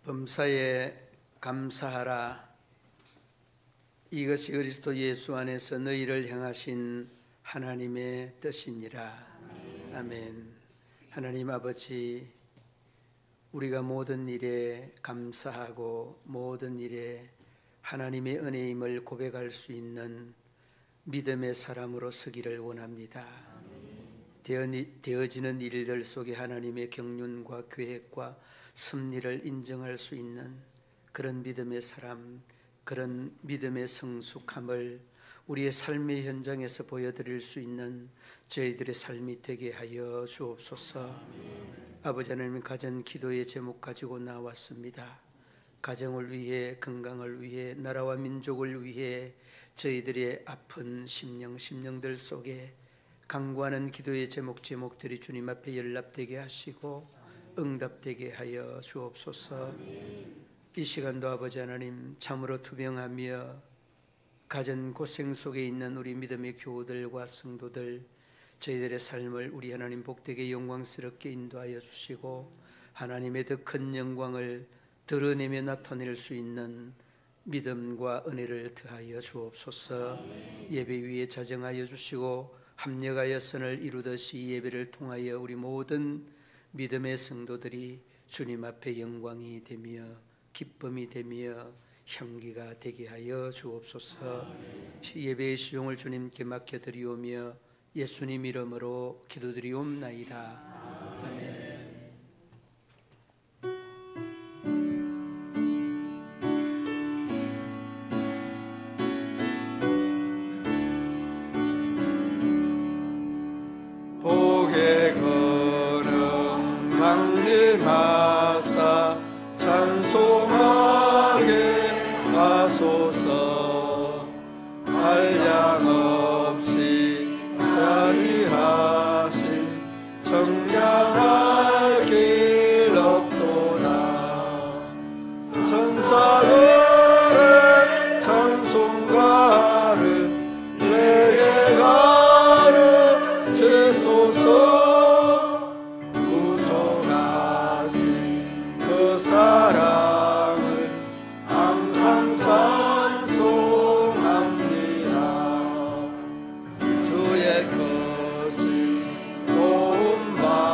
범사에 감사하라. 이것이 그리스도 예수 안에서 너희를 향하신 하나님의 뜻이니라. 아멘. 하나님 아버지, 우리가 모든 일에 감사하고 모든 일에 하나님의 은혜임을 고백할 수 있는 믿음의 사람으로 서기를 원합니다. 되어지는 일들 속에 하나님의 경륜과 계획과 섭리를 인정할 수 있는 그런 믿음의 사람, 그런 믿음의 성숙함을 우리의 삶의 현장에서 보여드릴 수 있는 저희들의 삶이 되게 하여 주옵소서. 아버지 하나님, 가정 기도의 제목 가지고 나왔습니다. 가정을 위해, 건강을 위해, 나라와 민족을 위해 저희들의 아픈 심령들 속에 간구하는 기도의 제목들이 주님 앞에 연락되게 하시고 응답되게 하여 주옵소서. 이 시간도 아버지 하나님, 참으로 투병하며 가전 고생 속에 있는 우리 믿음의 교우들과 성도들, 저희들의 삶을 우리 하나님 복되게 영광스럽게 인도하여 주시고 하나님의 더 큰 영광을 드러내며 나타낼 수 있는 믿음과 은혜를 더하여 주옵소서. 예배 위에 자정하여 주시고 합력하여 선을 이루듯이 예배를 통하여 우리 모든 믿음의 성도들이 주님 앞에 영광이 되며 기쁨이 되며 향기가 되게 하여 주옵소서. 예배의 시용을 주님께 맡겨드리오며 예수님 이름으로 기도드리옵나이다. 아멘. 복에 거는 강림하사 찬송하게 하소서. 한량 없이 자리하신 청량할 길 없도다. 천사들의 찬송가를 내게 가르치소서. 구속하신 그 사랑을 항상 찬송합니다. 주의 것을 도움받아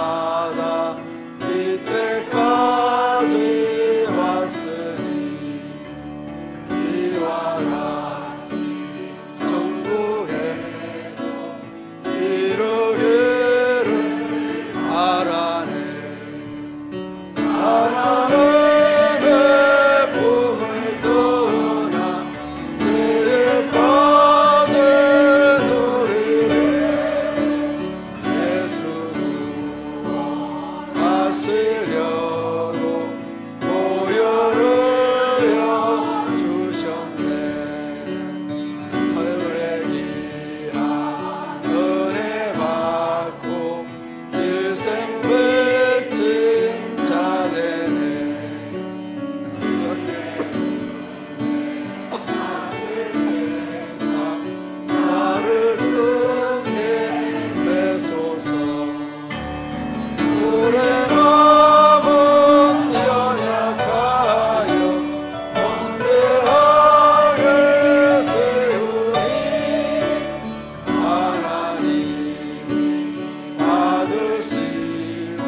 이때까지 왔으니 이와 같이 천국에도 이루기를 바라네. 하나님의 품을 떠나 죄에 빠진 우리를 예수 구원하시려고 보혈을 주셨네. 철의 귀한 은혜 받고 일생 빚진 자 되네. 나를 주님 되소서. 우리 마음은 연약하여 범죄하게 세우니 하나님이 받으시고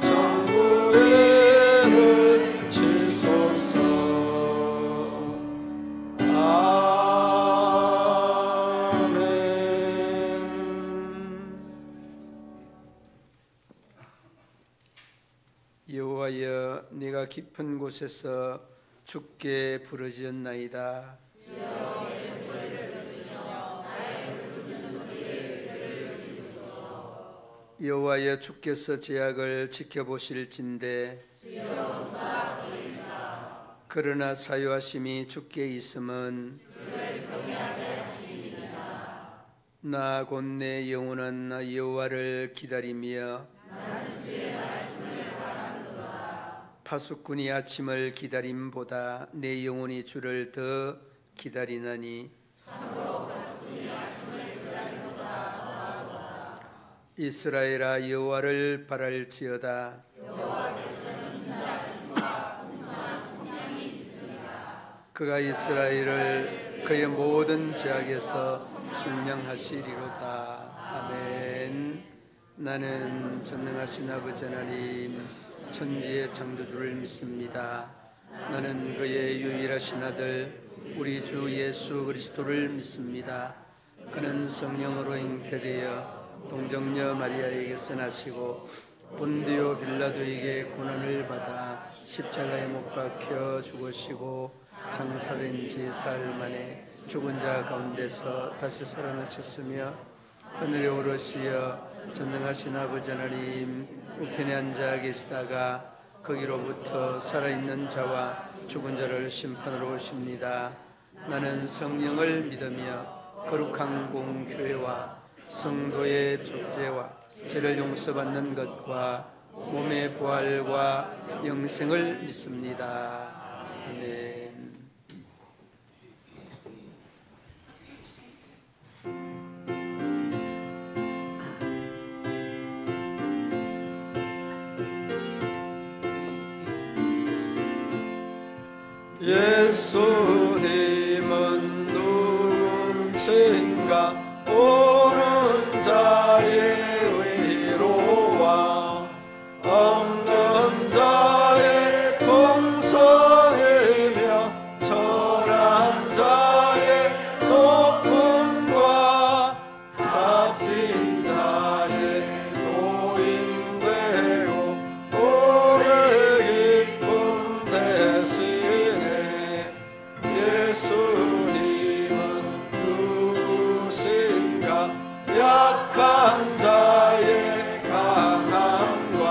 천국에를 치소서. 아멘. 여호와여, 네가 깊은 곳에서 주께 부르짖었나이다. 여호와여, 주께서 제약을 지켜보실진대 그러나 사유하심이 주께 있음은 나 곧 내 영혼은 여호와를 기다리며 파수꾼이 아침을 기다림보다 내 영혼이 주를 더 기다리나니 이스라엘아, 여호와를 바랄지어다. 여호와께서는 인자하심과 풍성하심과 그가 이스라엘을 그의 모든 제약에서 증명하시리로다. 아멘. 나는 전능하신 아버지 하나님 천지의 창조주를 믿습니다. 나는 그의 유일하신 아들 우리 주 예수 그리스도를 믿습니다. 그는 성령으로 잉태되어 동정녀 마리아에게서 나시고 본디오 빌라도에게 고난을 받아 십자가에 못 박혀 죽으시고 장사된 지 사흘 만에 죽은 자 가운데서 다시 살아나셨으며 하늘에 오르시어 전능하신 아버지 하나님 우편에 앉아 계시다가 거기로부터 살아있는 자와 죽은 자를 심판하러 오십니다. 나는 성령을 믿으며 거룩한 공교회와 성도의 족제와 죄를 용서받는 것과 몸의 부활과 영생을 믿습니다. 아멘. 예수님은 누구신가? 오는 자의 위로와 없는 자의 공성이며 천한 자의 높음과 잡힌 자의 도인되고 오래 기쁨 대신에 예수님은 누구신가? 약한 자의 강함과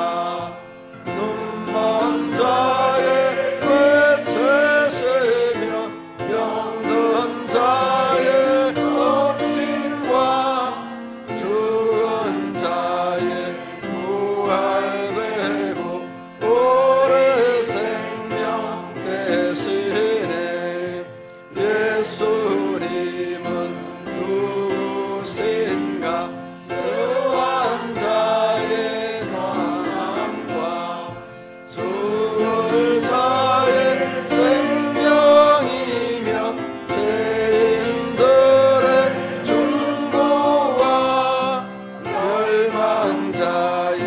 눈먼 자의 외치시며 병든 자의 덮침과 죽은 자의 부활되고 오래 생명 대신에 예수님은 누구신가? 수한 자의 사랑과 죽을 자의 생명이며 죄인들의 중보와 멸망자의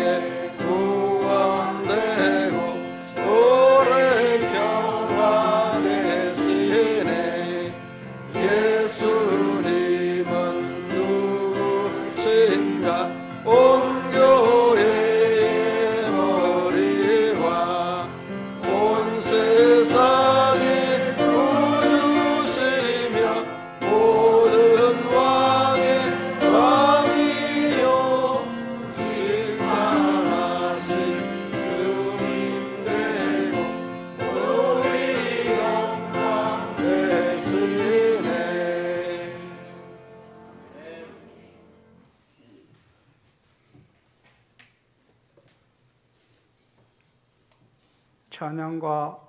구원되고 오래 평화 대신에 예수님은 누구신가? 온 교회의 머리와 온 세상의 구주시며 모든 왕의 왕이요 심판하실 주님 되고 우리 영광 되시네. 찬양과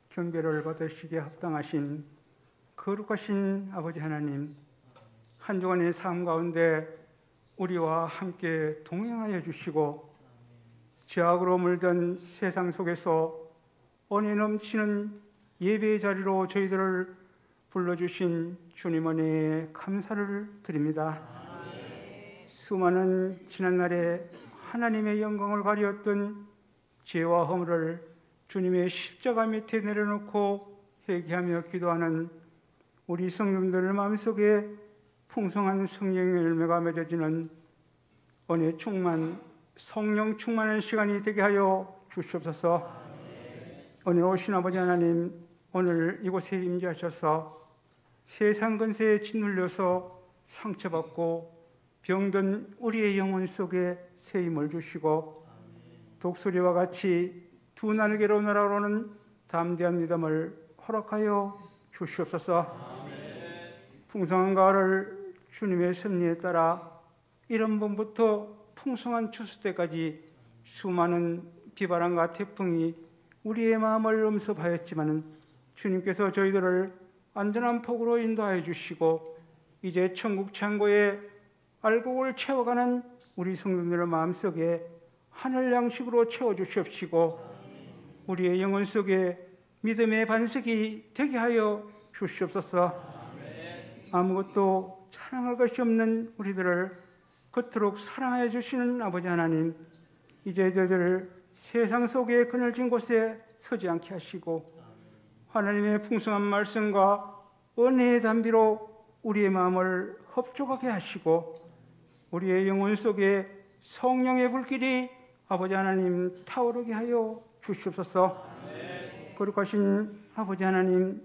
경배를 받으시기에 합당하신 거룩하신 아버지 하나님, 한 주간의 삶 가운데 우리와 함께 동행하여 주시고 죄악으로 물든 세상 속에서 은혜 넘치는 예배의 자리로 저희들을 불러주신 주님 은혜에 감사를 드립니다. 수많은 지난날에 하나님의 영광을 가리었던 죄와 허물을 주님의 십자가 밑에 내려놓고 회개하며 기도하는 우리 성도들 마음속에 풍성한 성령의 열매가 맺어지는 은혜 충만, 성령 충만한 시간이 되게 하여 주시옵소서. 은혜로우신 아버지 하나님, 오늘 이곳에 임재하셔서 세상 근세에 짓눌려서 상처받고 병든 우리의 영혼 속에 새 힘을 주시고 독수리와 같이 두 날개로 날아오르는 담대한 믿음을 허락하여 주시옵소서. 풍성한 가을을 주님의 섭리에 따라 이른 봄부터 풍성한 추수 때까지 수많은 비바람과 태풍이 우리의 마음을 엄습하였지만 주님께서 저희들을 안전한 폭으로 인도하여 주시고 이제 천국 창고에 알곡을 채워가는 우리 성도들의 마음속에 하늘 양식으로 채워주시옵시고 우리의 영혼 속에 믿음의 반석이 되게 하여 주시옵소서. 아무것도 자랑할 것이 없는 우리들을 그토록 사랑하여 주시는 아버지 하나님, 이제 저희들 세상 속에 그늘진 곳에 서지 않게 하시고 하나님의 풍성한 말씀과 은혜의 담비로 우리의 마음을 흡족하게 하시고 우리의 영혼 속에 성령의 불길이 아버지 하나님 타오르게 하여 주시옵소서. 거룩하신 아버지 하나님,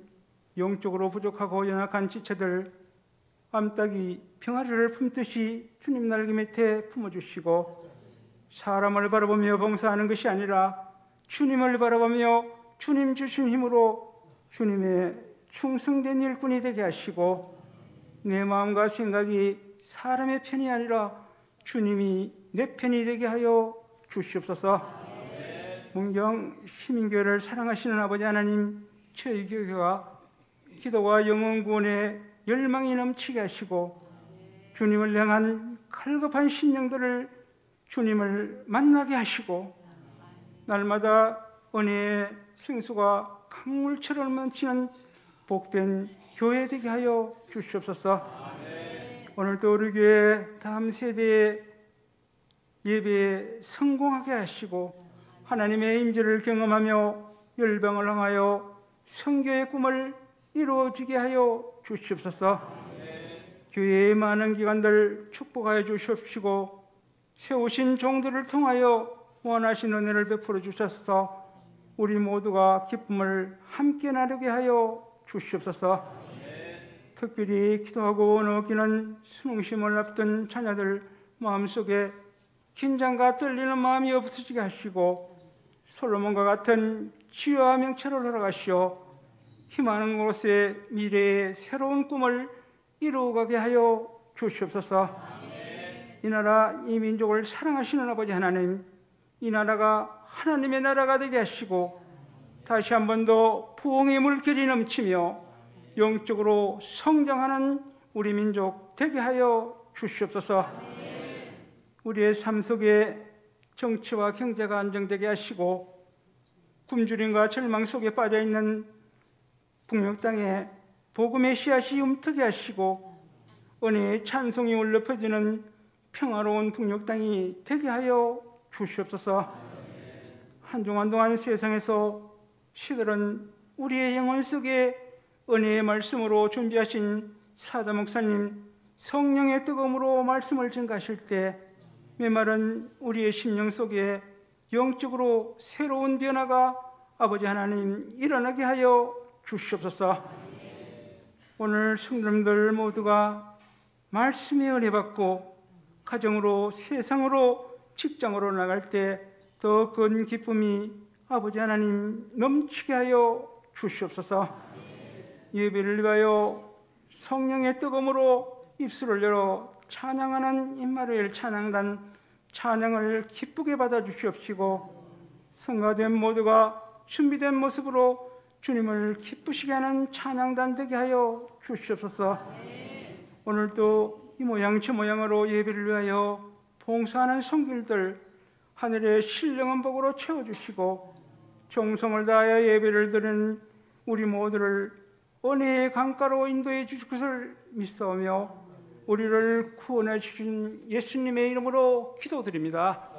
영적으로 부족하고 연약한 지체들 암탉이 평화를 품듯이 주님 날개 밑에 품어주시고 사람을 바라보며 봉사하는 것이 아니라 주님을 바라보며 주님 주신 힘으로 주님의 충성된 일꾼이 되게 하시고 내 마음과 생각이 사람의 편이 아니라 주님이 내 편이 되게 하여 주시옵소서. 문경 시민교회를 사랑하시는 아버지 하나님, 저희 교회와 기도와 영혼 구원의 열망이 넘치게 하시고 주님을 향한 갈급한 심령들을 주님을 만나게 하시고 날마다 은혜의 생수가 강물처럼 넘치는 복된 교회 되게 하여 주시옵소서. 오늘도 우리 교회 다음 세대의 예배에 성공하게 하시고 하나님의 임재를 경험하며 열방을 향하여 선교의 꿈을 이루어지게 하여 주시옵소서. 교회의 많은 기관들 축복하여 주시옵시고 세우신 종들을 통하여 원하신 은혜를 베풀어 주셔서 우리 모두가 기쁨을 함께 나누게 하여 주시옵소서. 특별히 기도하고 느끼는 수능심을 앞둔 자녀들 마음속에 긴장과 떨리는 마음이 없어지게 하시고 솔로몬과 같은 지혜와 명철을 허락하시어 희망하는 곳에 미래의 새로운 꿈을 이루어가게 하여 주시옵소서. 이 나라 이 민족을 사랑하시는 아버지 하나님, 이 나라가 하나님의 나라가 되게 하시고 다시 한 번 더 부흥의 물결이 넘치며 영적으로 성장하는 우리 민족 되게 하여 주시옵소서. 우리의 삶 속에 정치와 경제가 안정되게 하시고 굶주림과 절망 속에 빠져있는 북녘 땅에 복음의 씨앗이 움트게 하시고 은혜의 찬송이 울려 퍼지는 평화로운 북녘 땅이 되게 하여 주시옵소서. 한동안 동안 세상에서 시들은 우리의 영혼 속에 은혜의 말씀으로 준비하신 사자 목사님 성령의 뜨거움으로 말씀을 증가하실 때 메마른 우리의 심령 속에 영적으로 새로운 변화가 아버지 하나님 일어나게 하여 주시옵소서. 오늘 성도님들 모두가 말씀의 은혜 받고 가정으로 세상으로 직장으로 나갈 때 더 큰 기쁨이 아버지 하나님 넘치게 하여 주시옵소서. 예배를 위하여 성령의 뜨거움으로 입술을 열어 찬양하는 임마누엘 찬양단 찬양을 기쁘게 받아 주시옵시고 성가된 모두가 준비된 모습으로 주님을 기쁘시게 하는 찬양단 되게 하여 주시옵소서. 오늘도 이 모양 저 모양으로 예배를 위하여 봉사하는 성길들 하늘의 신령한 복으로 채워주시고 정성을 다하여 예배를 드리는 우리 모두를 은혜의 강가로 인도해 주실 것을 믿사오며 우리를 구원해 주신 예수님의 이름으로 기도드립니다.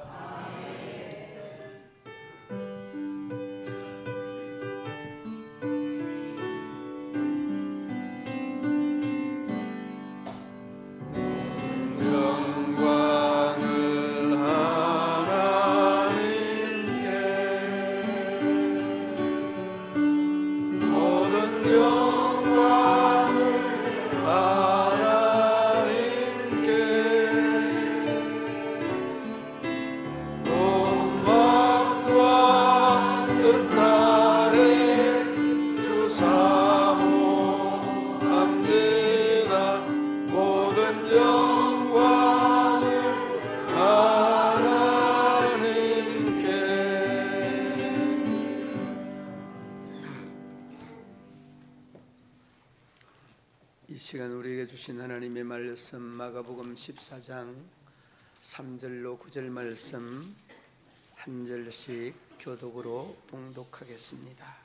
이 시간 우리에게 주신 하나님의 말씀 마가복음 14장 3절로 9절 말씀 한 절씩 교독으로 봉독하겠습니다.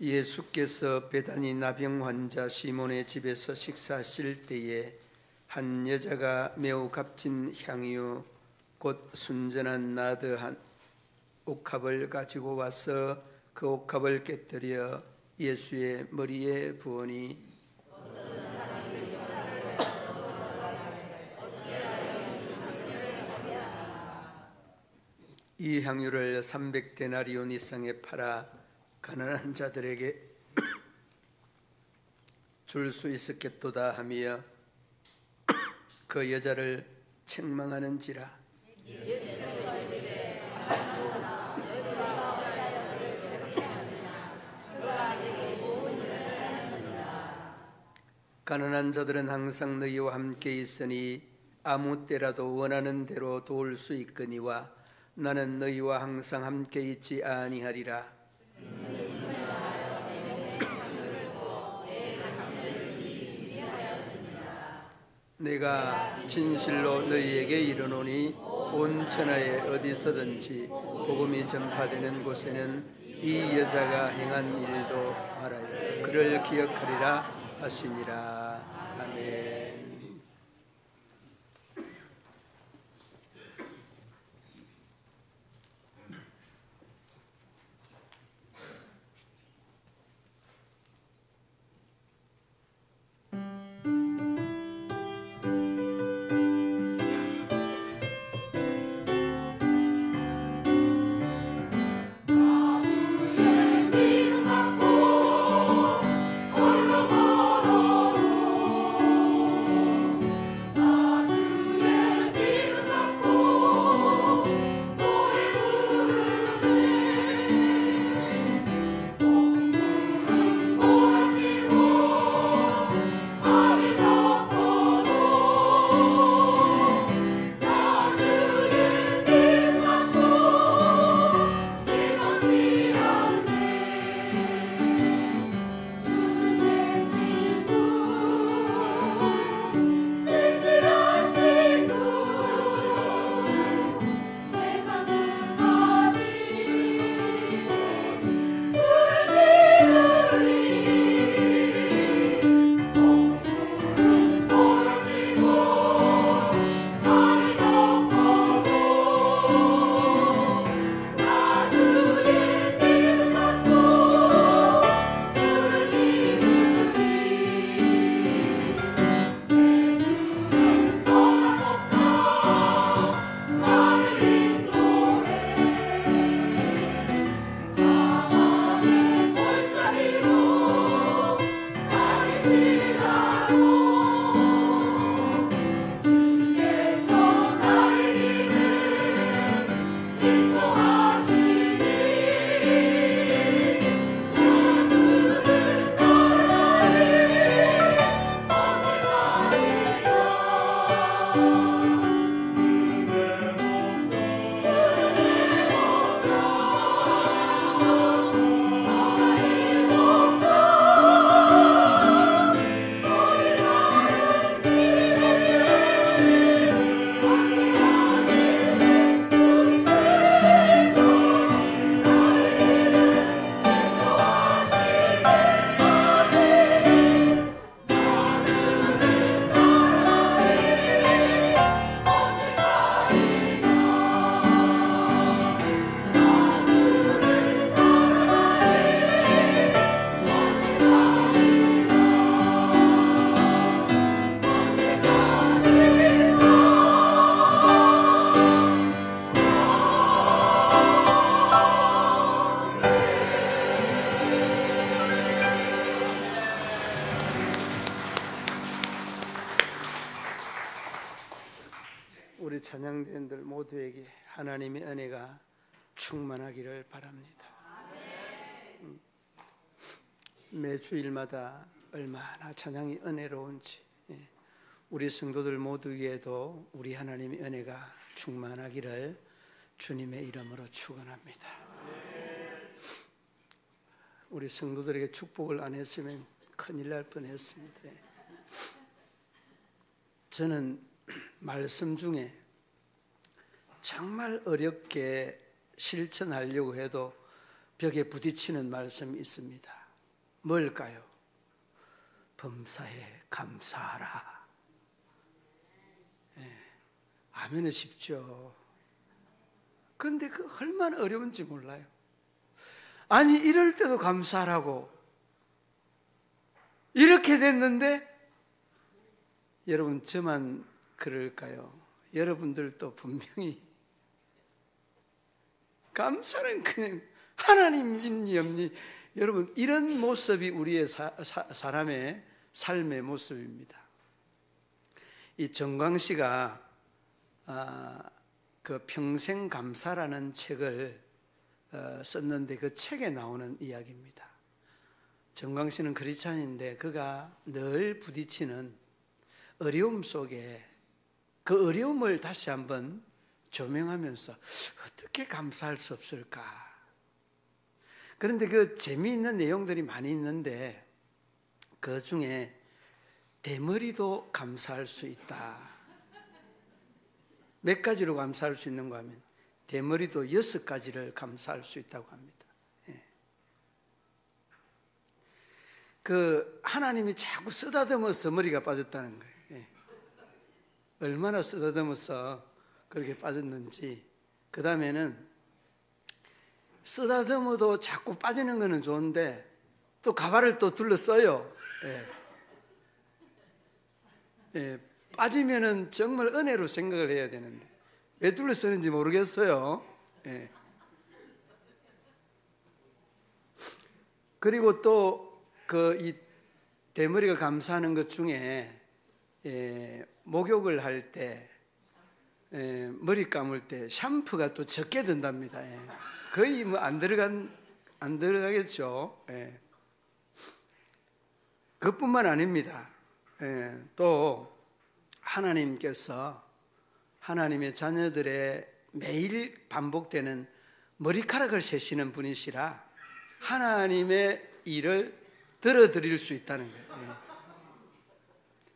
예수께서 베다니 나병 환자 시몬의 집에서 식사하실 때에 한 여자가 매우 값진 향유 곧 순전한 나드 한 옥합을 가지고 와서 그 옥합을 깨뜨려 예수의 머리에 부으니 이 향유를 300데나리온 이상에 팔아 가난한 자들에게 줄 수 있었겠도다 하며 그 여자를 책망하는지라. 가난한 자들은 항상 너희와 함께 있으니 아무 때라도 원하는 대로 도울 수 있거니와 나는 너희와 항상 함께 있지 아니하리라. 내가 진실로 너희에게 이르노니 온 천하에 어디서든지 복음이 전파되는 곳에는 이 여자가 행한 일도 말하여 그를 기억하리라 하시니라. 아멘. 우리 찬양대원들 모두에게 하나님의 은혜가 충만하기를 바랍니다. 매주일마다 얼마나 찬양이 은혜로운지 우리 성도들 모두 위에도 우리 하나님의 은혜가 충만하기를 주님의 이름으로 축원합니다. 우리 성도들에게 축복을 안 했으면 큰일 날 뻔했습니다. 저는 말씀 중에 정말 어렵게 실천하려고 해도 벽에 부딪히는 말씀이 있습니다. 뭘까요? 범사에 감사하라. 하면은 쉽죠. 그런데 그 얼마나 어려운지 몰라요. 아니, 이럴 때도 감사하라고. 이렇게 됐는데 여러분, 저만 그럴까요? 여러분들도 분명히 감사는 그냥 하나님 있니 없니, 여러분, 이런 모습이 우리의 사람의 삶의 모습입니다. 이 정광씨가 그 평생 감사라는 책을 썼는데 그 책에 나오는 이야기입니다. 정광씨는 크리스찬인데 그가 늘 부딪히는 어려움 속에 그 어려움을 다시 한번 조명하면서 어떻게 감사할 수 없을까. 그런데 그 재미있는 내용들이 많이 있는데 그 중에 대머리도 감사할 수 있다. 몇 가지로 감사할 수 있는가 하면 대머리도 6가지를 감사할 수 있다고 합니다. 그 하나님이 자꾸 쓰다듬어서 머리가 빠졌다는 거예요. 얼마나 쓰다듬어서 그렇게 빠졌는지. 그 다음에는 쓰다듬어도 자꾸 빠지는 거는 좋은데 또 가발을 또 둘러써요. 빠지면은 정말 은혜로 생각을 해야 되는데 왜 둘러쓰는지 모르겠어요. 그리고 또 그 이 대머리가 감사하는 것 중에 목욕을 할 때 머리 감을 때 샴푸가 또 적게 든답니다. 거의 뭐 안 들어가겠죠. 그것뿐만 아닙니다. 또 하나님께서 하나님의 자녀들의 매일 반복되는 머리카락을 세시는 분이시라 하나님의 일을 들어드릴 수 있다는 거예요.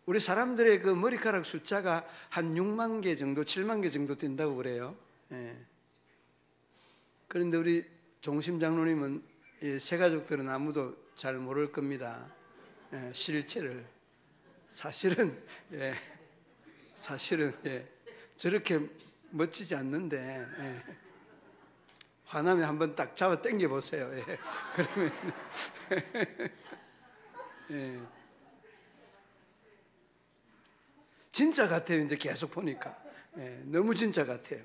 우리 사람들의 그 머리카락 숫자가 한 6만 개 정도, 7만 개 정도 된다고 그래요. 그런데 우리 종심 장로님은 새가족들은 아무도 잘 모를 겁니다. 실체를. 사실은 저렇게 멋지지 않는데 화나면 한번 딱 잡아 당겨 보세요. 그러면 진짜 같아요. 이제 계속 보니까 너무 진짜 같아요.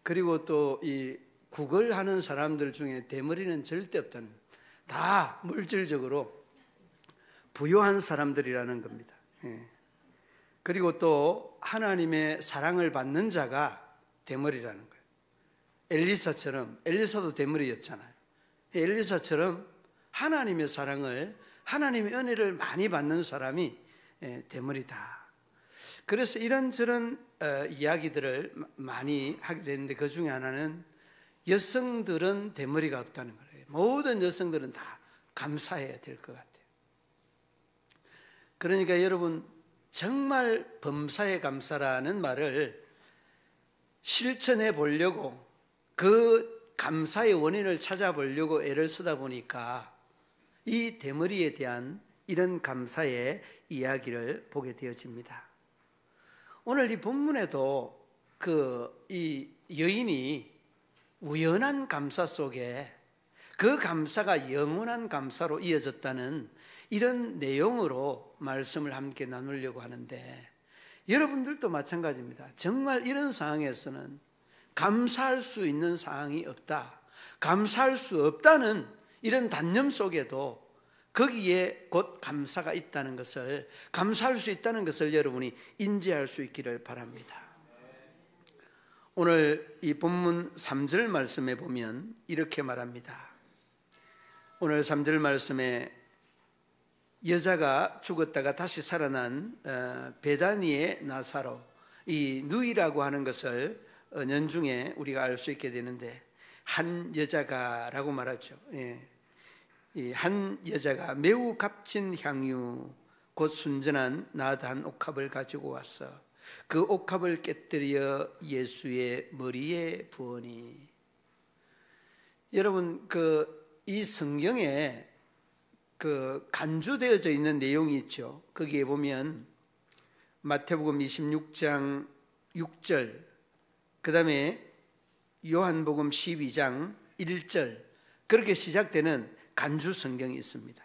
그리고 또 이 구걸하는 사람들 중에 대머리는 절대 없다는 거예요. 다 물질적으로 부유한 사람들이라는 겁니다. 그리고 또 하나님의 사랑을 받는 자가 대머리라는 거예요. 엘리사도 대머리였잖아요. 엘리사처럼 하나님의 사랑을, 하나님의 은혜를 많이 받는 사람이 대머리다. 그래서 이런저런 이야기들을 많이 하게 되는데 그 중에 하나는 여성들은 대머리가 없다는 거예요. 모든 여성들은 다 감사해야 될 것 같아요. 그러니까 여러분, 정말 범사에 감사라는 말을 실천해 보려고, 그 감사의 원인을 찾아보려고 애를 쓰다 보니까 이 대머리에 대한 이런 감사의 이야기를 보게 되어집니다. 오늘 이 본문에도 이 여인이 우연한 감사 속에 그 감사가 영원한 감사로 이어졌다는 이런 내용으로 말씀을 함께 나누려고 하는데, 여러분들도 마찬가지입니다. 정말 이런 상황에서는 감사할 수 있는 상황이 없다, 감사할 수 없다는 이런 단념 속에도 거기에 곧 감사가 있다는 것을, 감사할 수 있다는 것을 여러분이 인지할 수 있기를 바랍니다. 오늘 이 본문 3절 말씀에 보면 이렇게 말합니다. 오늘 3절 말씀에 여자가 죽었다가 다시 살아난 베다니의 나사로, 이 누이라고 하는 것을 연중에 우리가 알 수 있게 되는데, 한 여자가라고 말하죠. 이 한 여자가 매우 값진 향유 곧 순전한 나단 옥합을 가지고 와서 그 옥합을 깨뜨려 예수의 머리에 부으니. 여러분, 이 성경에 그 간주되어져 있는 내용이 있죠. 거기에 보면 마태복음 26장 6절, 그 다음에 요한복음 12장 1절, 그렇게 시작되는 간주 성경이 있습니다.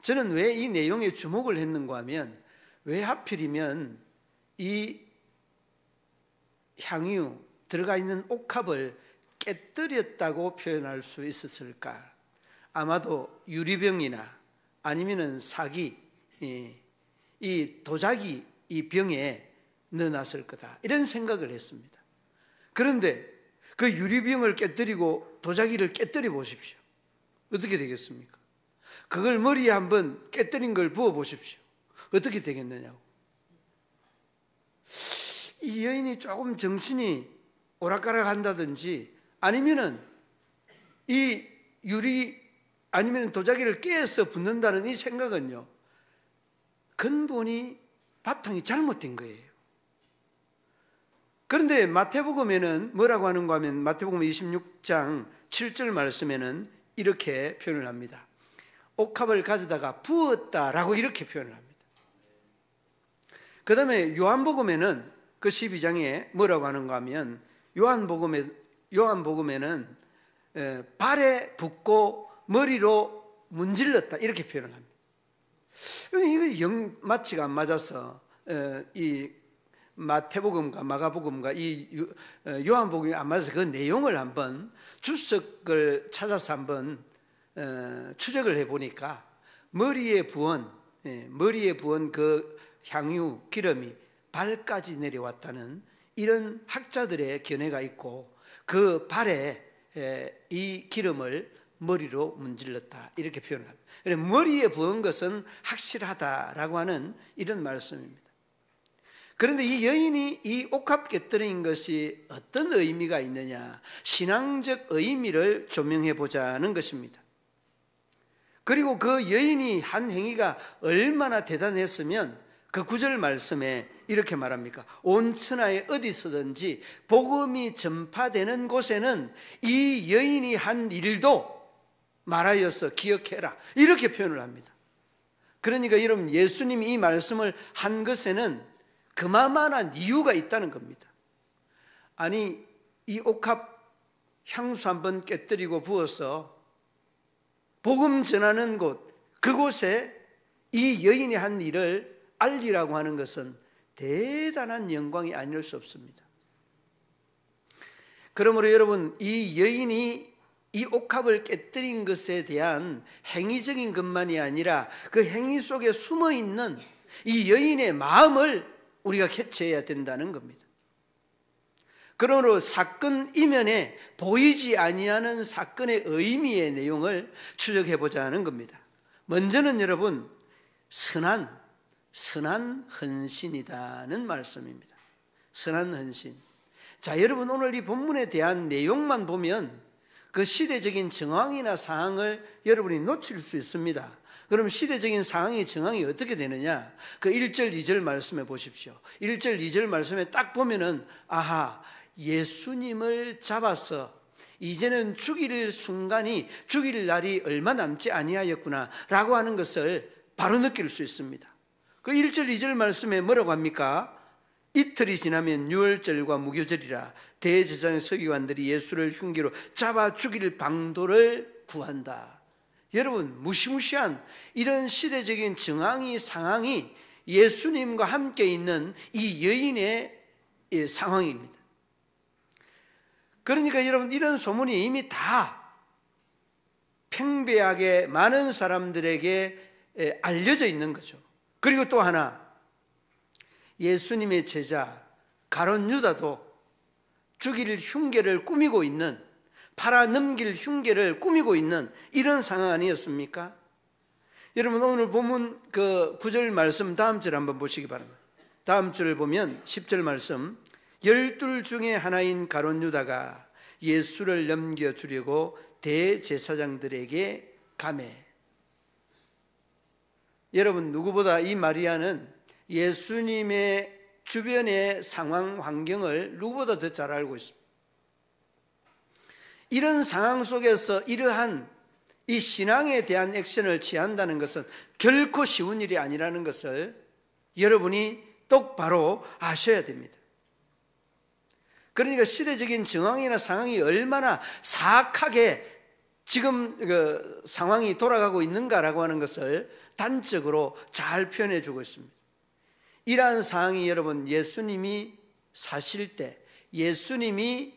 저는 왜 이 내용에 주목을 했는가 하면, 왜 하필이면 이 향유 들어가 있는 옥합을 깨뜨렸다고 표현할 수 있었을까? 아마도 유리병이나 아니면은 사기, 이 도자기 이 병에 넣어놨을 거다, 이런 생각을 했습니다. 그런데 그 유리병을 깨뜨리고 도자기를 깨뜨려 보십시오. 어떻게 되겠습니까? 그걸 머리에 한번 깨뜨린 걸 부어 보십시오. 어떻게 되겠느냐고. 이 여인이 조금 정신이 오락가락 한다든지, 아니면은 이 유리 아니면 도자기를 깨서 붓는다는 이 생각은요, 근본이 바탕이 잘못된 거예요. 그런데 마태복음에는 뭐라고 하는가 하면, 마태복음 26장 7절 말씀에는 이렇게 표현을 합니다. 옥합을 가져다가 부었다라고 이렇게 표현을 합니다. 그 다음에 요한복음에는 그 12장에 뭐라고 하는가 하면, 요한복음에는 발에 붓고 머리로 문질렀다, 이렇게 표현을 합니다. 이거 영 마치가 안 맞아서 이 마태복음과 마가복음과 이 요한복음이 안 맞아서 그 내용을 한번 주석을 찾아서 한번 추적을 해보니까, 머리에 부은 그 향유 기름이 발까지 내려왔다는 이런 학자들의 견해가 있고, 그 발에 이 기름을 머리로 문질렀다, 이렇게 표현을 합니다. 머리에 부은 것은 확실하다라고 하는 이런 말씀입니다. 그런데 이 여인이 이 옥합 깨뜨린 것이 어떤 의미가 있느냐, 신앙적 의미를 조명해 보자는 것입니다. 그리고 그 여인이 한 행위가 얼마나 대단했으면 그 9절 말씀에 이렇게 말합니까? 온 천하에 어디서든지 복음이 전파되는 곳에는 이 여인이 한 일도 말하여서 기억해라, 이렇게 표현을 합니다. 그러니까 여러분, 예수님이 이 말씀을 한 것에는 그만한 이유가 있다는 겁니다. 아니, 이 옥합 향수 한번 깨뜨리고 부어서 복음 전하는 곳, 그곳에 이 여인이 한 일을 알리라고 하는 것은 대단한 영광이 아닐 수 없습니다. 그러므로 여러분, 이 여인이 이 옥합을 깨뜨린 것에 대한 행위적인 것만이 아니라 그 행위 속에 숨어있는 이 여인의 마음을 우리가 캐치해야 된다는 겁니다. 그러므로 사건 이면에 보이지 아니하는 사건의 의미의 내용을 추적해보자 하는 겁니다. 먼저는 여러분, 선한 헌신이다는 말씀입니다. 선한 헌신. 자, 여러분, 오늘 이 본문에 대한 내용만 보면 그 시대적인 정황이나 상황을 여러분이 놓칠 수 있습니다. 그럼 시대적인 상황이 정황이 어떻게 되느냐? 그 1절 2절 말씀해 보십시오. 1절 2절 말씀에 딱 보면은, 아하, 예수님을 잡아서 이제는 죽일 날이 얼마 남지 아니하였구나 라고 하는 것을 바로 느낄 수 있습니다. 그 1절 2절 말씀에 뭐라고 합니까? 이틀이 지나면 유월절과 무교절이라 대제사장 서기관들이 예수를 흉기로 잡아 죽일 방도를 구한다. 여러분, 무시무시한 이런 시대적인 상황이 예수님과 함께 있는 이 여인의 상황입니다. 그러니까 여러분, 이런 소문이 이미 다 팽배하게 많은 사람들에게 알려져 있는 거죠. 그리고 또 하나, 예수님의 제자 가룟 유다도 죽일 흉계를 꾸미고 있는, 팔아넘길 흉계를 꾸미고 있는 이런 상황 아니었습니까? 여러분, 오늘 본문 그 9절 말씀 다음 절 한번 보시기 바랍니다. 다음 절을 보면 10절 말씀, 12 중에 하나인 가룟 유다가 예수를 넘겨주려고 대제사장들에게 가매. 여러분, 누구보다 이 마리아는 예수님의 주변의 상황 환경을 누구보다 더 잘 알고 있습니다. 이런 상황 속에서 이러한 이 신앙에 대한 액션을 취한다는 것은 결코 쉬운 일이 아니라는 것을 여러분이 똑바로 아셔야 됩니다. 그러니까 시대적인 정황이나 상황이 얼마나 사악하게 지금 그 상황이 돌아가고 있는가라고 하는 것을 단적으로 잘 표현해 주고 있습니다. 이러한 상황이 여러분 예수님이 사실 때 예수님이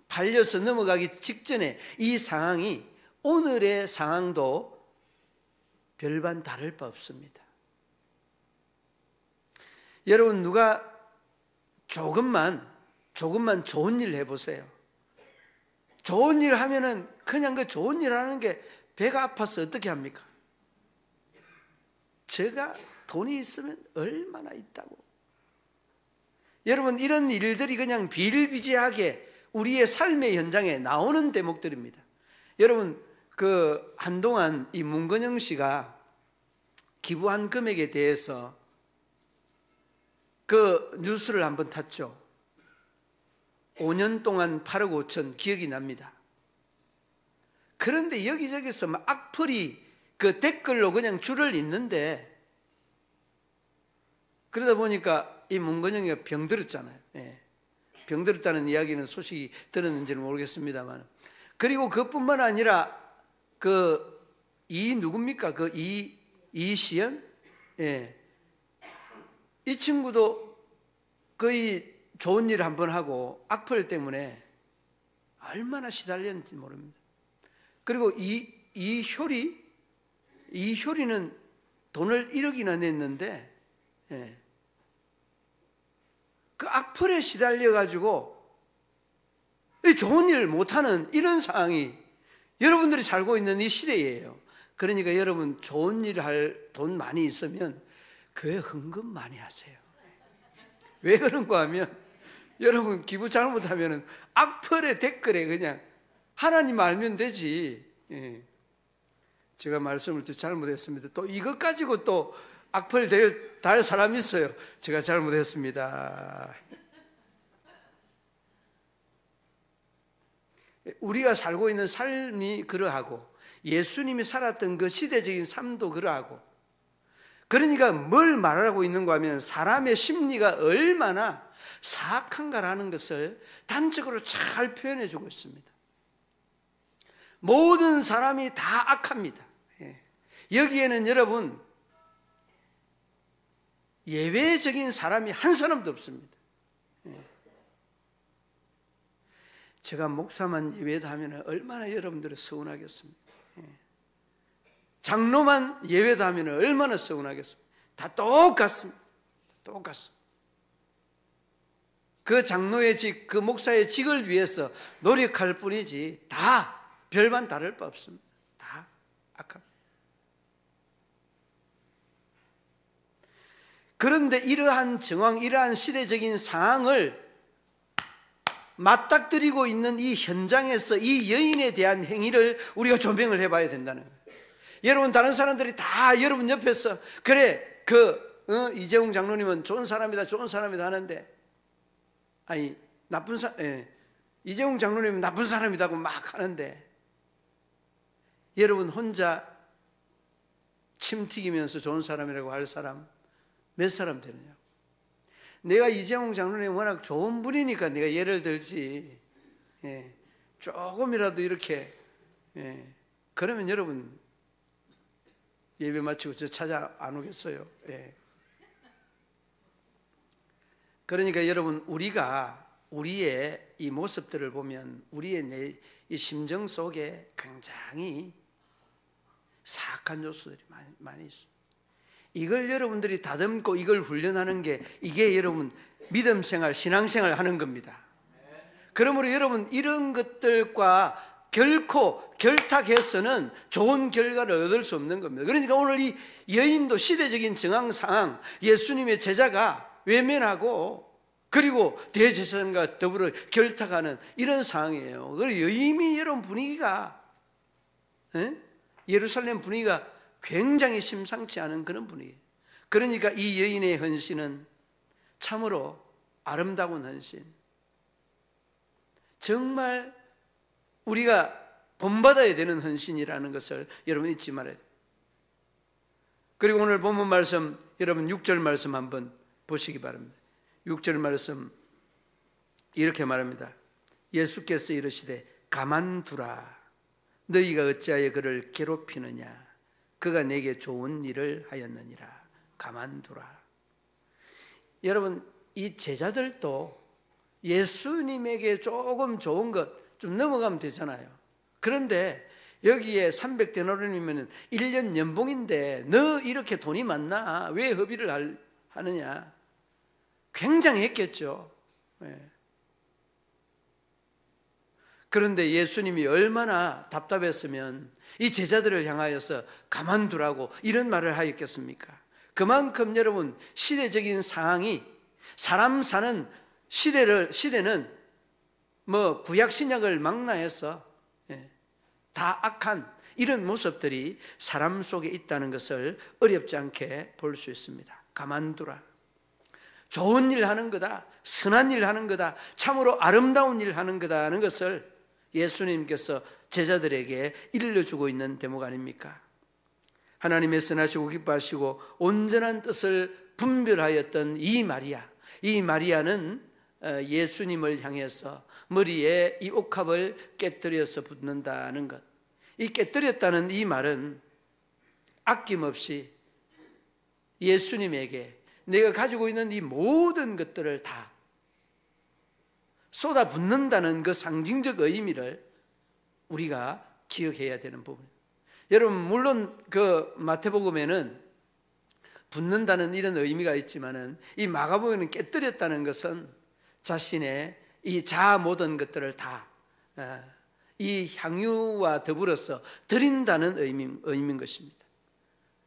팔려서 넘어가기 직전에 이 상황이 오늘의 상황도 별반 다를 바 없습니다. 여러분 누가 조금만 좋은 일 해보세요. 좋은 일 하면은 그냥 그 좋은 일 하는 게 배가 아파서 어떻게 합니까? 제가 돈이 있으면 얼마나 있다고. 여러분 이런 일들이 그냥 비일비재하게 우리의 삶의 현장에 나오는 대목들입니다. 여러분 한동안 이 문건영 씨가 기부한 금액에 대해서 그 뉴스를 한번 탔죠. 5년 동안 8억 5천 기억이 납니다. 그런데 여기저기서 막 악플이 그 댓글로 그냥 줄을 잇는데, 그러다 보니까 이 문건영이가 병들었잖아요. 병들었다는 이야기는 소식이 들었는지는 모르겠습니다만, 그리고 그뿐만 아니라 누굽니까? 이시연? 이 친구도 거의 좋은 일을 한번 하고 악플 때문에 얼마나 시달렸는지 모릅니다. 그리고 이효리는 돈을 1억이나 냈는데 그 악플에 시달려가지고 좋은 일을 못하는 이런 상황이 여러분들이 살고 있는 이 시대예요. 그러니까 여러분 좋은 일을 할 돈 많이 있으면 교회 헌금 많이 하세요. 왜 그런가 하면 여러분 기부 잘못하면 악플의 댓글에 그냥 하나님 알면 되지. 제가 말씀을 또 잘못했습니다. 또 이것 가지고 또 악플 달 사람이 있어요. 제가 잘못했습니다. 우리가 살고 있는 삶이 그러하고 예수님이 살았던 그 시대적인 삶도 그러하고, 그러니까 뭘 말하고 있는가 하면 사람의 심리가 얼마나 사악한가라는 것을 단적으로 잘 표현해 주고 있습니다. 모든 사람이 다 악합니다. 여기에는 여러분 예외적인 사람이 한 사람도 없습니다. 제가 목사만 예외다 하면 얼마나 여러분들이 서운하겠습니까? 장로만 예외다 하면 얼마나 서운하겠습니까? 다 똑같습니다. 똑같습니다. 그 장로의 직, 그 목사의 직을 위해서 노력할 뿐이지 다 별반 다를 바 없습니다. 다 악합니다. 그런데 이러한 정황, 이러한 시대적인 상황을 맞닥뜨리고 있는 이 현장에서 이 여인에 대한 행위를 우리가 조명을 해봐야 된다는 거예요. 여러분 다른 사람들이 다 여러분 옆에서 그래 이재용 장로님은 좋은 사람이다 하는데, 아니 이재용 장로님은 나쁜 사람이다고 막 하는데 여러분 혼자 침 튀기면서 좋은 사람이라고 할 사람 몇 사람 되느냐고. 내가 이재용 장로님 워낙 좋은 분이니까 내가 예를 들지, 조금이라도 이렇게 그러면 여러분 예배 마치고 저 찾아 안 오겠어요? 그러니까 여러분 우리가 우리의 이 모습들을 보면 우리의 이 심정 속에 굉장히 사악한 요소들이 많이 있습니다. 이걸 여러분들이 다듬고 이걸 훈련하는 게 이게 여러분 믿음 생활, 신앙 생활 하는 겁니다. 그러므로 여러분 이런 것들과 결코 결탁해서는 좋은 결과를 얻을 수 없는 겁니다. 그러니까 오늘 이 여인도 시대적인 정황 상황, 예수님의 제자가 외면하고 그리고 대제사장과 더불어 결탁하는 이런 상황이에요. 그리고 이미 여러분 분위기가 예루살렘 분위기가 굉장히 심상치 않은 그런 분위기예요. 그러니까 이 여인의 헌신은 참으로 아름다운 헌신, 정말 우리가 본받아야 되는 헌신이라는 것을 여러분 잊지 말아야 돼요. 그리고 오늘 본문 말씀, 여러분 6절 말씀 한번 보시기 바랍니다. 6절 말씀 이렇게 말합니다. 예수께서 이르시되 가만두라. 너희가 어찌하여 그를 괴롭히느냐. 그가 내게 좋은 일을 하였느니라. 가만두라. 여러분, 이 제자들도 예수님에게 조금 좋은 것 좀 넘어가면 되잖아요. 그런데 여기에 300데나리온이면 1년 연봉인데 너 이렇게 돈이 많나? 왜 허비를 하느냐? 굉장했겠죠. 그런데 예수님이 얼마나 답답했으면 이 제자들을 향하여서 가만두라고 이런 말을 하였겠습니까? 그만큼 여러분 시대적인 상황이, 사람 사는 시대는 뭐 구약 신약을 망라해서 다 악한 이런 모습들이 사람 속에 있다는 것을 어렵지 않게 볼 수 있습니다. 가만두라. 좋은 일 하는 거다, 선한 일 하는 거다, 참으로 아름다운 일 하는 거다 하는 것을 예수님께서 제자들에게 일러주고 있는 대목 아닙니까? 하나님의 선하시고 기뻐하시고 온전한 뜻을 분별하였던 이 마리아는 예수님을 향해서 머리에 이 옥합을 깨뜨려서 붓는다는 것, 이 깨뜨렸다는 이 말은 아낌없이 예수님에게 내가 가지고 있는 이 모든 것들을 다 쏟아붓는다는 그 상징적 의미를 우리가 기억해야 되는 부분입니다. 여러분, 물론 그 마태복음에는 붓는다는 이런 의미가 있지만은 이 마가복음에는 깨뜨렸다는 것은 자신의 이 자아 모든 것들을 다 이 향유와 더불어서 드린다는 의미인 것입니다.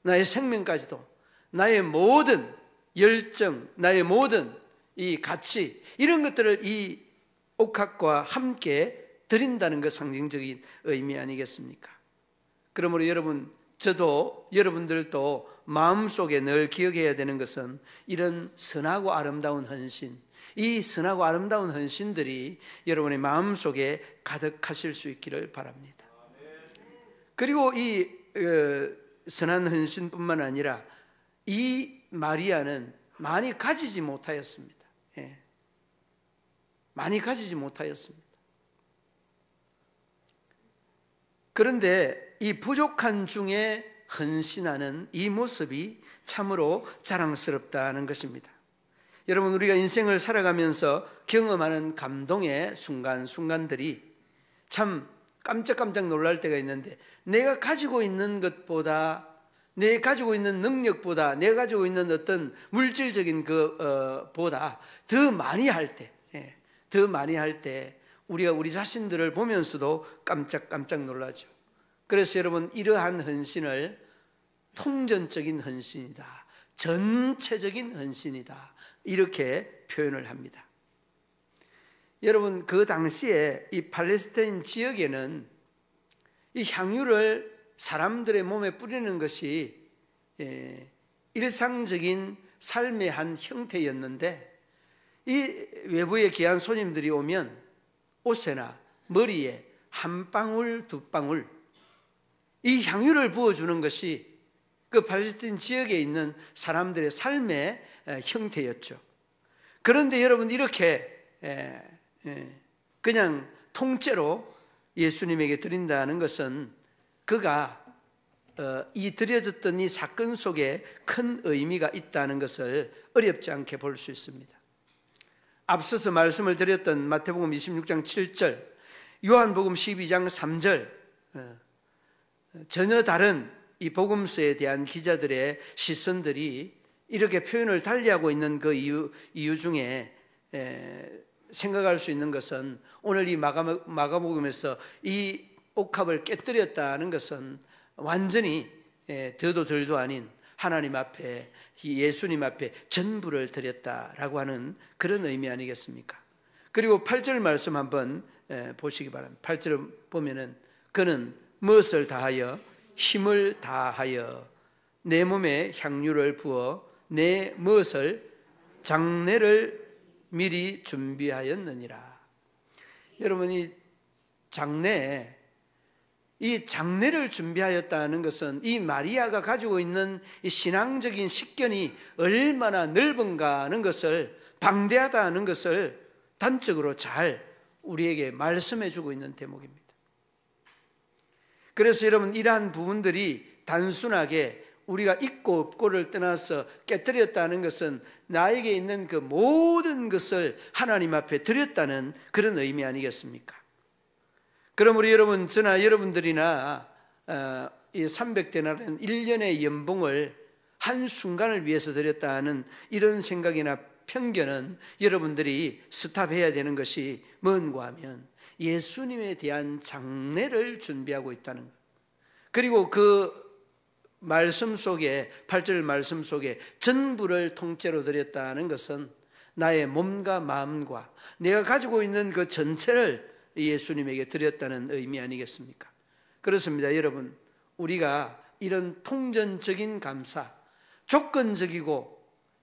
나의 생명까지도, 나의 모든 열정, 나의 모든 이 가치, 이런 것들을 이 옥합과 함께 드린다는 것 상징적인 의미 아니겠습니까? 그러므로 여러분, 저도 여러분들도 마음속에 늘 기억해야 되는 것은 이런 선하고 아름다운 헌신, 이 선하고 아름다운 헌신들이 여러분의 마음속에 가득하실 수 있기를 바랍니다. 그리고 이 선한 헌신뿐만 아니라 이 마리아는 많이 가지지 못하였습니다. 많이 가지지 못하였습니다. 그런데 이 부족한 중에 헌신하는 이 모습이 참으로 자랑스럽다는 것입니다. 여러분, 우리가 인생을 살아가면서 경험하는 감동의 순간들이 참 깜짝깜짝 놀랄 때가 있는데, 내가 가지고 있는 것보다, 내가 가지고 있는 능력보다, 내가 가지고 있는 어떤 물질적인 보다 더 많이 할 때 우리가 우리 자신들을 보면서도 깜짝깜짝 놀라죠. 그래서 여러분, 이러한 헌신을 통전적인 헌신이다, 전체적인 헌신이다, 이렇게 표현을 합니다. 여러분, 그 당시에 이 팔레스타인 지역에는 이 향유를 사람들의 몸에 뿌리는 것이 일상적인 삶의 한 형태였는데, 이 외부에 귀한 손님들이 오면 옷에나 머리에 한 방울 두 방울 이 향유를 부어주는 것이 그 팔레스타인 지역에 있는 사람들의 삶의 형태였죠. 그런데 여러분, 이렇게 그냥 통째로 예수님에게 드린다는 것은 그가 이 드려졌던 이 사건 속에 큰 의미가 있다는 것을 어렵지 않게 볼 수 있습니다. 앞서서 말씀을 드렸던 마태복음 26장 7절, 요한복음 12장 3절, 전혀 다른 이 복음서에 대한 기자들의 시선들이 이렇게 표현을 달리하고 있는 그 이유 중에 생각할 수 있는 것은, 오늘 이 마가복음에서 이 옥합을 깨뜨렸다는 것은 완전히 더도 덜도 아닌 하나님 앞에, 예수님 앞에 전부를 드렸다라고 하는 그런 의미 아니겠습니까? 그리고 8절 말씀 한번 보시기 바랍니다. 8절 보면은, 그는 무엇을 다하여 힘을 다하여 내 몸에 향유를 부어 내 무엇을 장례를 미리 준비하였느니라. 여러분, 이 장례, 이 장례를 준비하였다는 것은 이 마리아가 가지고 있는 이 신앙적인 식견이 얼마나 넓은가 하는 것을, 방대하다는 것을 단적으로 잘 우리에게 말씀해 주고 있는 대목입니다. 그래서 여러분, 이러한 부분들이 단순하게 우리가 있고 없고를 떠나서 깨뜨렸다는 것은 나에게 있는 그 모든 것을 하나님 앞에 드렸다는 그런 의미 아니겠습니까? 그러므로 여러분, 저나 여러분들이나 이 300데나리온 1년의 연봉을 한순간을 위해서 드렸다는 이런 생각이나 편견은 여러분들이 스탑해야 되는 것이 뭔가 하면 예수님에 대한 장례를 준비하고 있다는 것. 그리고 그 말씀 속에, 8절 말씀 속에 전부를 통째로 드렸다는 것은 나의 몸과 마음과 내가 가지고 있는 그 전체를 예수님에게 드렸다는 의미 아니겠습니까? 그렇습니다. 여러분, 우리가 이런 통전적인 감사, 조건적이고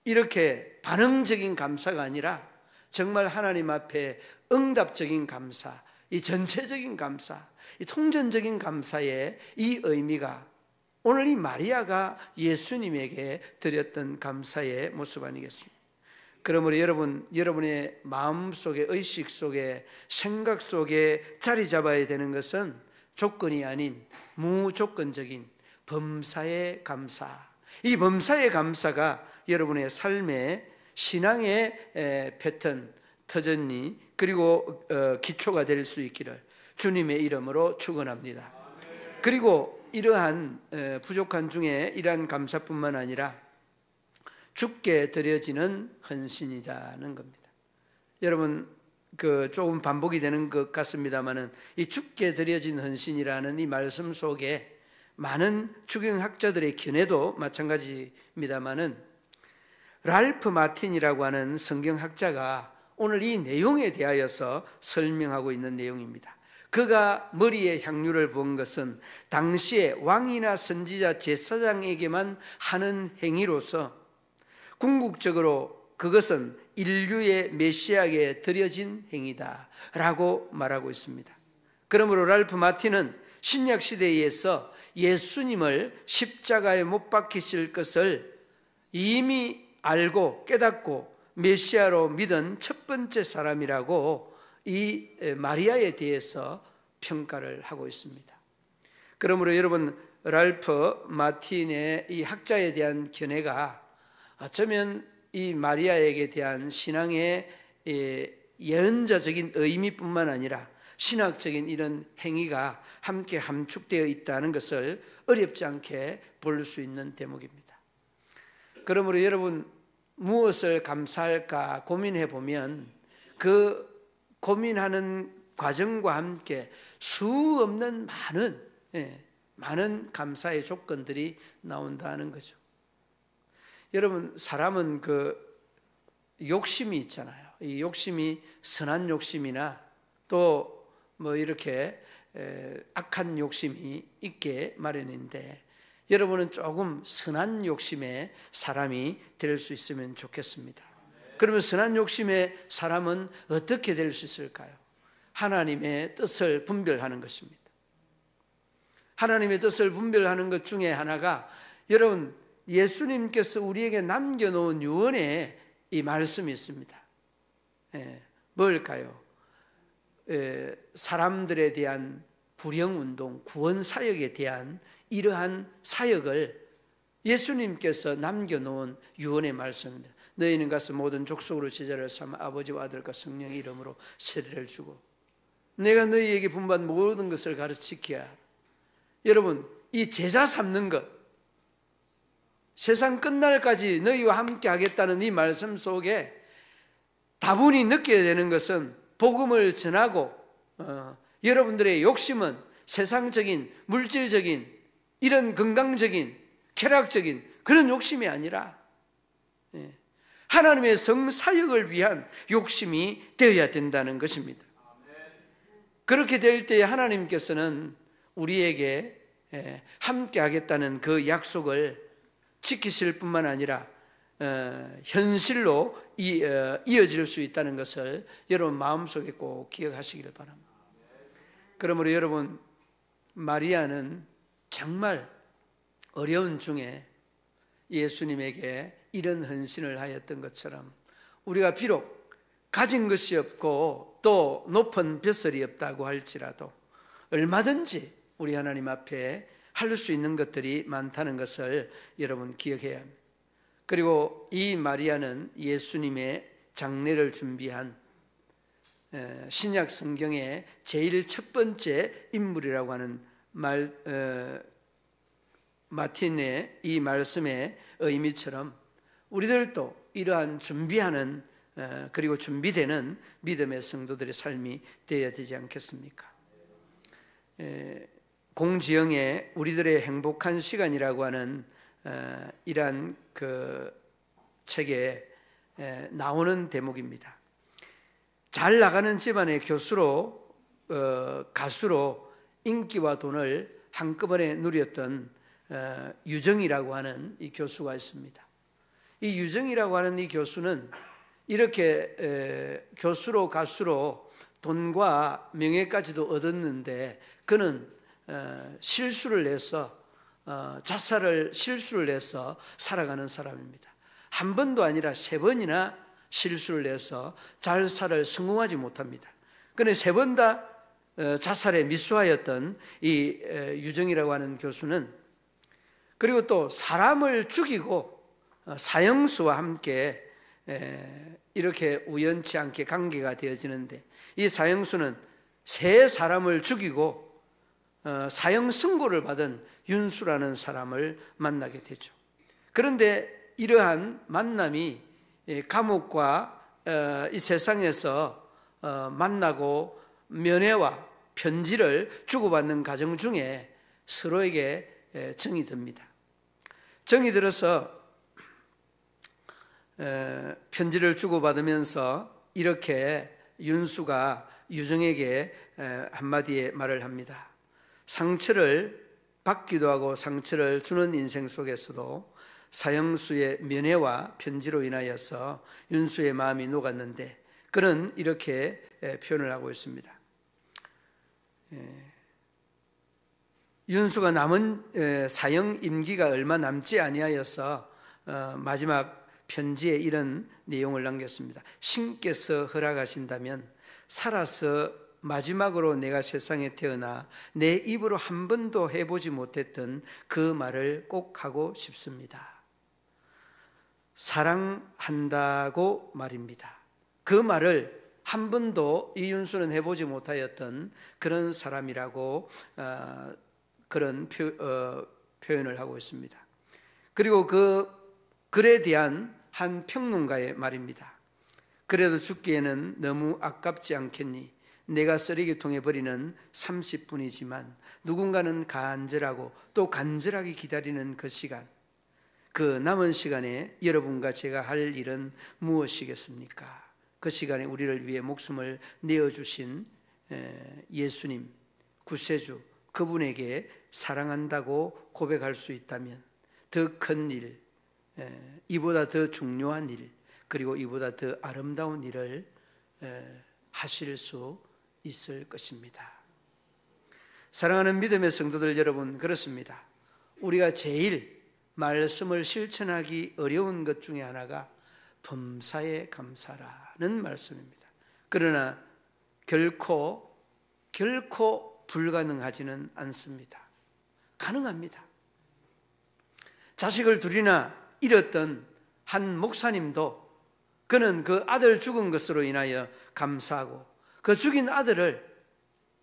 이렇게 반응적인 감사가 아니라 정말 하나님 앞에 응답적인 감사, 이 전체적인 감사, 이 통전적인 감사의 이 의미가 오늘 이 마리아가 예수님에게 드렸던 감사의 모습 아니겠습니까? 그러므로 여러분의 마음 속에, 의식 속에, 생각 속에 자리 잡아야 되는 것은 조건이 아닌 무조건적인 범사의 감사. 이 범사의 감사가 여러분의 삶의 신앙의 패턴, 터전이 그리고 기초가 될 수 있기를 주님의 이름으로 축원합니다. 그리고 이러한 부족한 중에 이러한 감사뿐만 아니라 주께 드려지는 헌신이라는 겁니다. 여러분, 조금 반복이 되는 것 같습니다만은 이 주께 드려진 헌신이라는 이 말씀 속에 많은 주경학자들의 견해도 마찬가지입니다만은 랄프 마틴이라고 하는 성경학자가 오늘 이 내용에 대하여서 설명하고 있는 내용입니다. 그가 머리에 향유를 부은 것은 당시에 왕이나 선지자, 제사장에게만 하는 행위로서 궁극적으로 그것은 인류의 메시아에게 드려진 행위다 라고 말하고 있습니다. 그러므로 랄프 마틴은 신약시대에서 예수님을 십자가에 못 박히실 것을 이미 알고 깨닫고 메시아로 믿은 첫 번째 사람이라고 이 마리아에 대해서 평가를 하고 있습니다. 그러므로 여러분, 랄프 마틴의 이 학자에 대한 견해가 어쩌면 이 마리아에게 대한 신앙의 예언자적인 의미뿐만 아니라 신학적인 이런 행위가 함께 함축되어 있다는 것을 어렵지 않게 볼 수 있는 대목입니다. 그러므로 여러분, 무엇을 감사할까 고민해 보면 그 고민하는 과정과 함께 수 없는 많은 감사의 조건들이 나온다는 거죠. 여러분, 사람은 욕심이 있잖아요. 이 욕심이 선한 욕심이나 또 뭐 이렇게 악한 욕심이 있게 마련인데, 여러분은 조금 선한 욕심의 사람이 될 수 있으면 좋겠습니다. 그러면 선한 욕심의 사람은 어떻게 될 수 있을까요? 하나님의 뜻을 분별하는 것입니다. 하나님의 뜻을 분별하는 것 중에 하나가, 여러분, 예수님께서 우리에게 남겨놓은 유언에 이 말씀이 있습니다. 뭘까요? 사람들에 대한 구령운동, 구원사역에 대한 이러한 사역을 예수님께서 남겨놓은 유언의 말씀입니다. 너희는 가서 모든 족속으로 제자를 삼아 아버지와 아들과 성령의 이름으로 세례를 주고 내가 너희에게 분부한 모든 것을 가르치키야. 여러분, 이 제자 삼는 것, 세상 끝날까지 너희와 함께 하겠다는 이 말씀 속에 다분히 느껴야 되는 것은 복음을 전하고 여러분들의 욕심은 세상적인, 물질적인, 이런 건강적인, 쾌락적인 그런 욕심이 아니라 하나님의 성사역을 위한 욕심이 되어야 된다는 것입니다. 그렇게 될 때 하나님께서는 우리에게 함께 하겠다는 그 약속을 지키실 뿐만 아니라 현실로 이어질 수 있다는 것을 여러분 마음속에 꼭 기억하시기를 바랍니다. 그러므로 여러분, 마리아는 정말 어려운 중에 예수님에게 이런 헌신을 하였던 것처럼 우리가 비록 가진 것이 없고 또 높은 벼슬이 없다고 할지라도 얼마든지 우리 하나님 앞에 할 수 있는 것들이 많다는 것을 여러분 기억해야 합니다. 그리고 이 마리아는 예수님의 장례를 준비한 신약 성경의 제일 첫 번째 인물이라고 하는 마틴의 이 말씀의 의미처럼 우리들도 이러한 준비하는 그리고 준비되는 믿음의 성도들의 삶이 되어야 되지 않겠습니까? 공지영의 우리들의 행복한 시간이라고 하는 이러한 그 책에 나오는 대목입니다. 잘 나가는 집안의 교수로 가수로 인기와 돈을 한꺼번에 누렸던 유정이라고 하는 이 교수가 있습니다. 이 유정이라고 하는 이 교수는 이렇게 교수로 가수로 돈과 명예까지도 얻었는데 그는 실수를 해서 실수를 해서 살아가는 사람입니다. 한 번도 아니라 3번이나 실수를 해서 자살을 성공하지 못합니다. 그런데 3번 다 자살에 미수하였던 이 유정이라고 하는 교수는 그리고 또 사람을 죽이고 사형수와 함께 이렇게 우연치 않게 관계가 되어지는데 이 사형수는 3사람을 죽이고 사형 선고를 받은 윤수라는 사람을 만나게 되죠. 그런데 이러한 만남이 감옥과 이 세상에서 만나고 면회와 편지를 주고받는 과정 중에 서로에게 정이 듭니다. 정이 들어서 편지를 주고받으면서 이렇게 윤수가 유정에게 한마디의 말을 합니다. 상처를 받기도 하고 상처를 주는 인생 속에서도 사형수의 면회와 편지로 인하여서 윤수의 마음이 녹았는데 그는 이렇게 표현을 하고 있습니다. 윤수가 남은 사형 임기가 얼마 남지 아니하여서 마지막 편지에 이런 내용을 남겼습니다. 신께서 허락하신다면 살아서 마지막으로 내가 세상에 태어나 내 입으로 한 번도 해보지 못했던 그 말을 꼭 하고 싶습니다. 사랑한다고 말입니다. 그 말을 한 번도 이윤수는 해보지 못하였던 그런 사람이라고 그런 표현을 하고 있습니다. 그리고 그 글에 대한 한 평론가의 말입니다. 그래도 죽기에는 너무 아깝지 않겠니? 내가 쓰레기통에 버리는 30분이지만 누군가는 간절하고 또 간절하게 기다리는 그 시간, 그 남은 시간에 여러분과 제가 할 일은 무엇이겠습니까? 그 시간에 우리를 위해 목숨을 내어주신 예수님, 구세주, 그분에게 사랑한다고 고백할 수 있다면 더 큰 일, 이보다 더 중요한 일, 그리고 이보다 더 아름다운 일을 하실 수 있을 것입니다. 사랑하는 믿음의 성도들 여러분, 그렇습니다. 우리가 제일 말씀을 실천하기 어려운 것 중에 하나가 범사에 감사라는 말씀입니다. 그러나 결코 불가능하지는 않습니다. 가능합니다. 자식을 둘이나 잃었던 한 목사님도 그는 그 아들 죽은 것으로 인하여 감사하고 그 죽인 아들을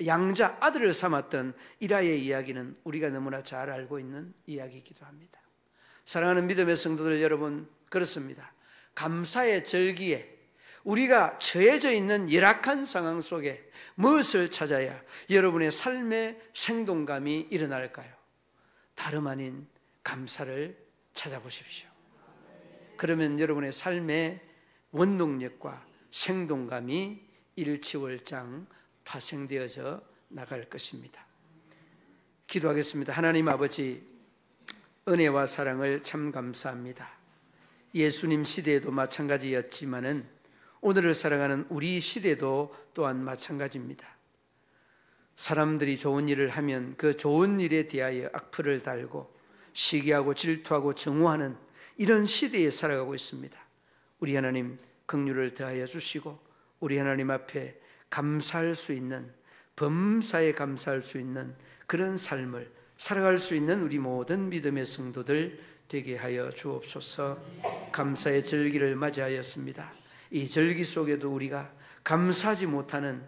양자 아들을 삼았던 일화의 이야기는 우리가 너무나 잘 알고 있는 이야기이기도 합니다. 사랑하는 믿음의 성도들 여러분, 그렇습니다. 감사의 절기에 우리가 처해져 있는 열악한 상황 속에 무엇을 찾아야 여러분의 삶의 생동감이 일어날까요? 다름 아닌 감사를 찾아보십시오. 그러면 여러분의 삶의 원동력과 생동감이 일치월장 파생되어져 나갈 것입니다. 기도하겠습니다. 하나님 아버지, 은혜와 사랑을 참 감사합니다. 예수님 시대에도 마찬가지였지만은 오늘을 살아가는 우리 시대도 또한 마찬가지입니다. 사람들이 좋은 일을 하면 그 좋은 일에 대하여 악플을 달고 시기하고 질투하고 증오하는 이런 시대에 살아가고 있습니다. 우리 하나님 긍휼을 더하여 주시고 우리 하나님 앞에 감사할 수 있는, 범사에 감사할 수 있는 그런 삶을 살아갈 수 있는 우리 모든 믿음의 성도들 되게 하여 주옵소서. 감사의 절기를 맞이하였습니다. 이 절기 속에도 우리가 감사하지 못하는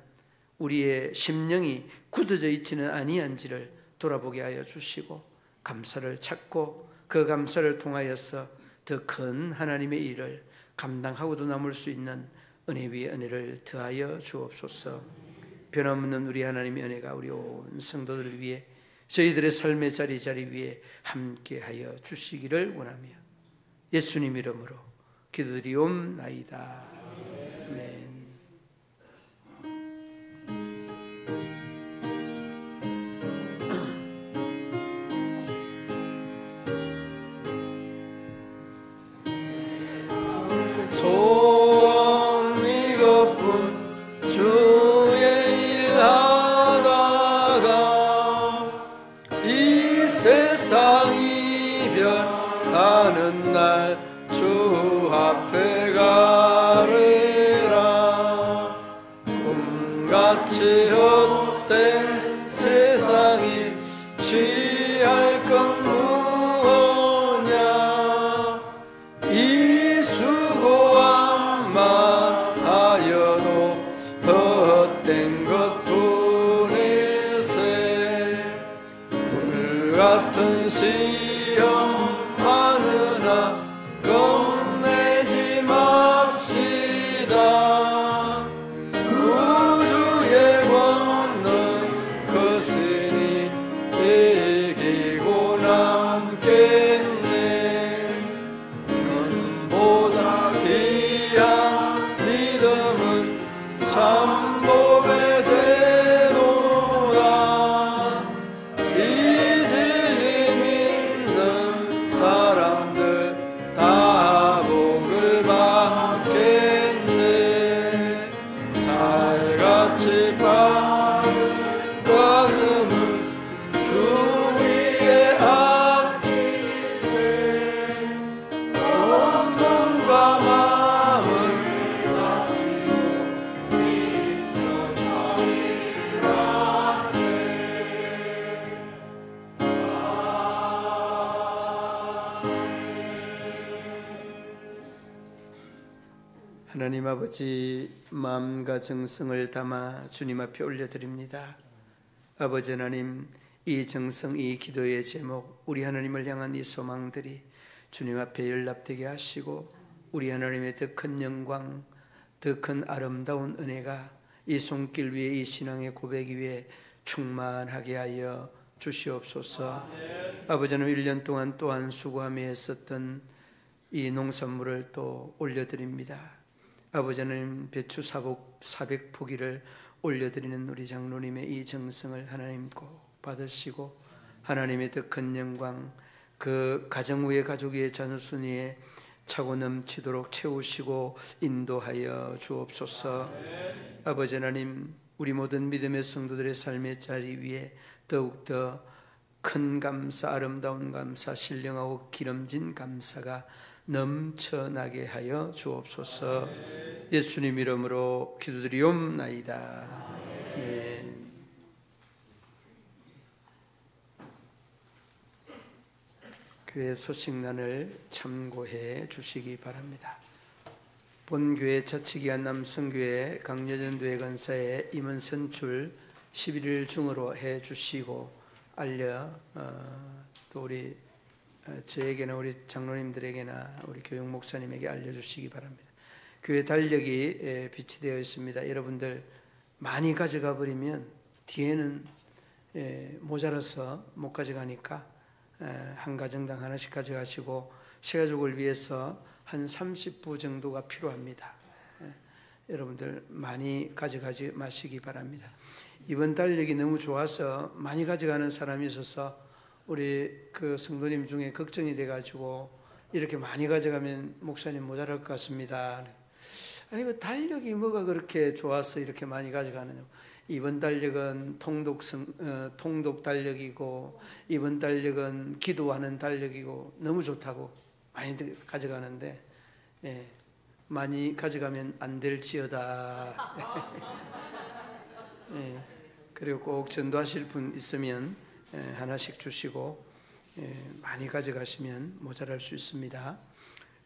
우리의 심령이 굳어져 있지는 아니한지를 돌아보게 하여 주시고 감사를 찾고 그 감사를 통하여서 더 큰 하나님의 일을 감당하고도 남을 수 있는 은혜 위에 은혜를 더하여 주옵소서. 변함없는 우리 하나님의 은혜가 우리 온 성도들을 위해 저희들의 삶의 자리 위에 함께하여 주시기를 원하며 예수님 이름으로 기도드리옵나이다. 아멘. 소원 이것뿐 주의 일하다가 이 세상 이별하는 날 주 앞에 가리라. 꿈같이 헛된 세상이 취할 건 무엇냐. 이 수고한 마하여도 헛된 것뿐일세. 불같은 시험 많으나 겁내지 맙시다. 구주의 권능 크시니 이기고 남겠네. 금보다 귀한 믿음은 참복의 대도다. 이 진리 믿는 사람들 다 복을 받겠네. 살같이 바른 관음을 주 위에 아끼세. 온 몸과 마음을 다스리고 믿소서 일하세. 하나님 아버지, 마음과 정성을 담아 주님 앞에 올려드립니다. 아버지 하나님, 이 정성, 이 기도의 제목, 우리 하나님을 향한 이 소망들이 주님 앞에 연락되게 하시고 우리 하나님의 더 큰 영광, 더 큰 아름다운 은혜가 이 손길 위에, 이 신앙의 고백 위에 충만하게 하여 주시옵소서. 아버지 하나님, 1년 동안 또한 수고하며 했었던 이 농산물을 또 올려드립니다. 아버지 하나님, 배추 400포기를 올려드리는 우리 장로님의 이 정성을 하나님 꼭 받으시고 하나님의 더 큰 영광, 그 가정 위에 가족 위에 자녀순 위에 차고 넘치도록 채우시고 인도하여 주옵소서. 아버지 하나님, 우리 모든 믿음의 성도들의 삶의 자리 위에 더욱더 큰 감사, 아름다운 감사, 신령하고 기름진 감사가 넘쳐나게 하여 주옵소서. 예수님 이름으로 기도드리옵나이다. 네. 교회 소식란을 참고해 주시기 바랍니다. 본교회 자치기한 남성교회 강여전도회 건사의 임원 선출 11일 중으로 해 주시고 또 우리 저에게나 우리 장로님들에게나 우리 교육 목사님에게 알려주시기 바랍니다. 교회 달력이 비치되어 있습니다. 여러분들 많이 가져가 버리면 뒤에는 모자라서 못 가져가니까 한 가정당 하나씩 가져가시고 새가족을 위해서 한 30부 정도가 필요합니다. 여러분들 많이 가져가지 마시기 바랍니다. 이번 달력이 너무 좋아서 많이 가져가는 사람이 있어서 우리 그 성도님 중에 걱정이 돼가지고 이렇게 많이 가져가면 목사님 모자랄 것 같습니다. 아이고, 달력이 뭐가 그렇게 좋아서 이렇게 많이 가져가느냐. 이번 달력은 통독 달력이고 이번 달력은 기도하는 달력이고 너무 좋다고 많이들 가져가는데 많이 가져가면 안 될지어다. 그리고 꼭 전도하실 분 있으면 하나씩 주시고 많이 가져가시면 모자랄 수 있습니다.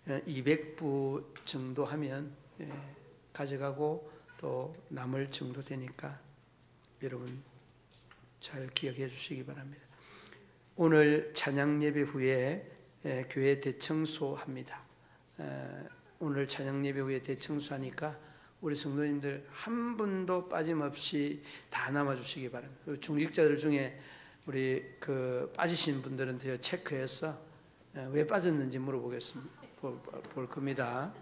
200부 정도 하면 가져가고 또 남을 정도 되니까 여러분 잘 기억해 주시기 바랍니다. 오늘 찬양 예배 후에 교회 대청소합니다. 오늘 찬양 예배 후에 대청소하니까 우리 성도님들 한 분도 빠짐없이 다 남아주시기 바랍니다. 중직자들 중에 우리 빠지신 분들은 더 체크해서 왜 빠졌는지 물어보겠습니다. 볼 겁니다.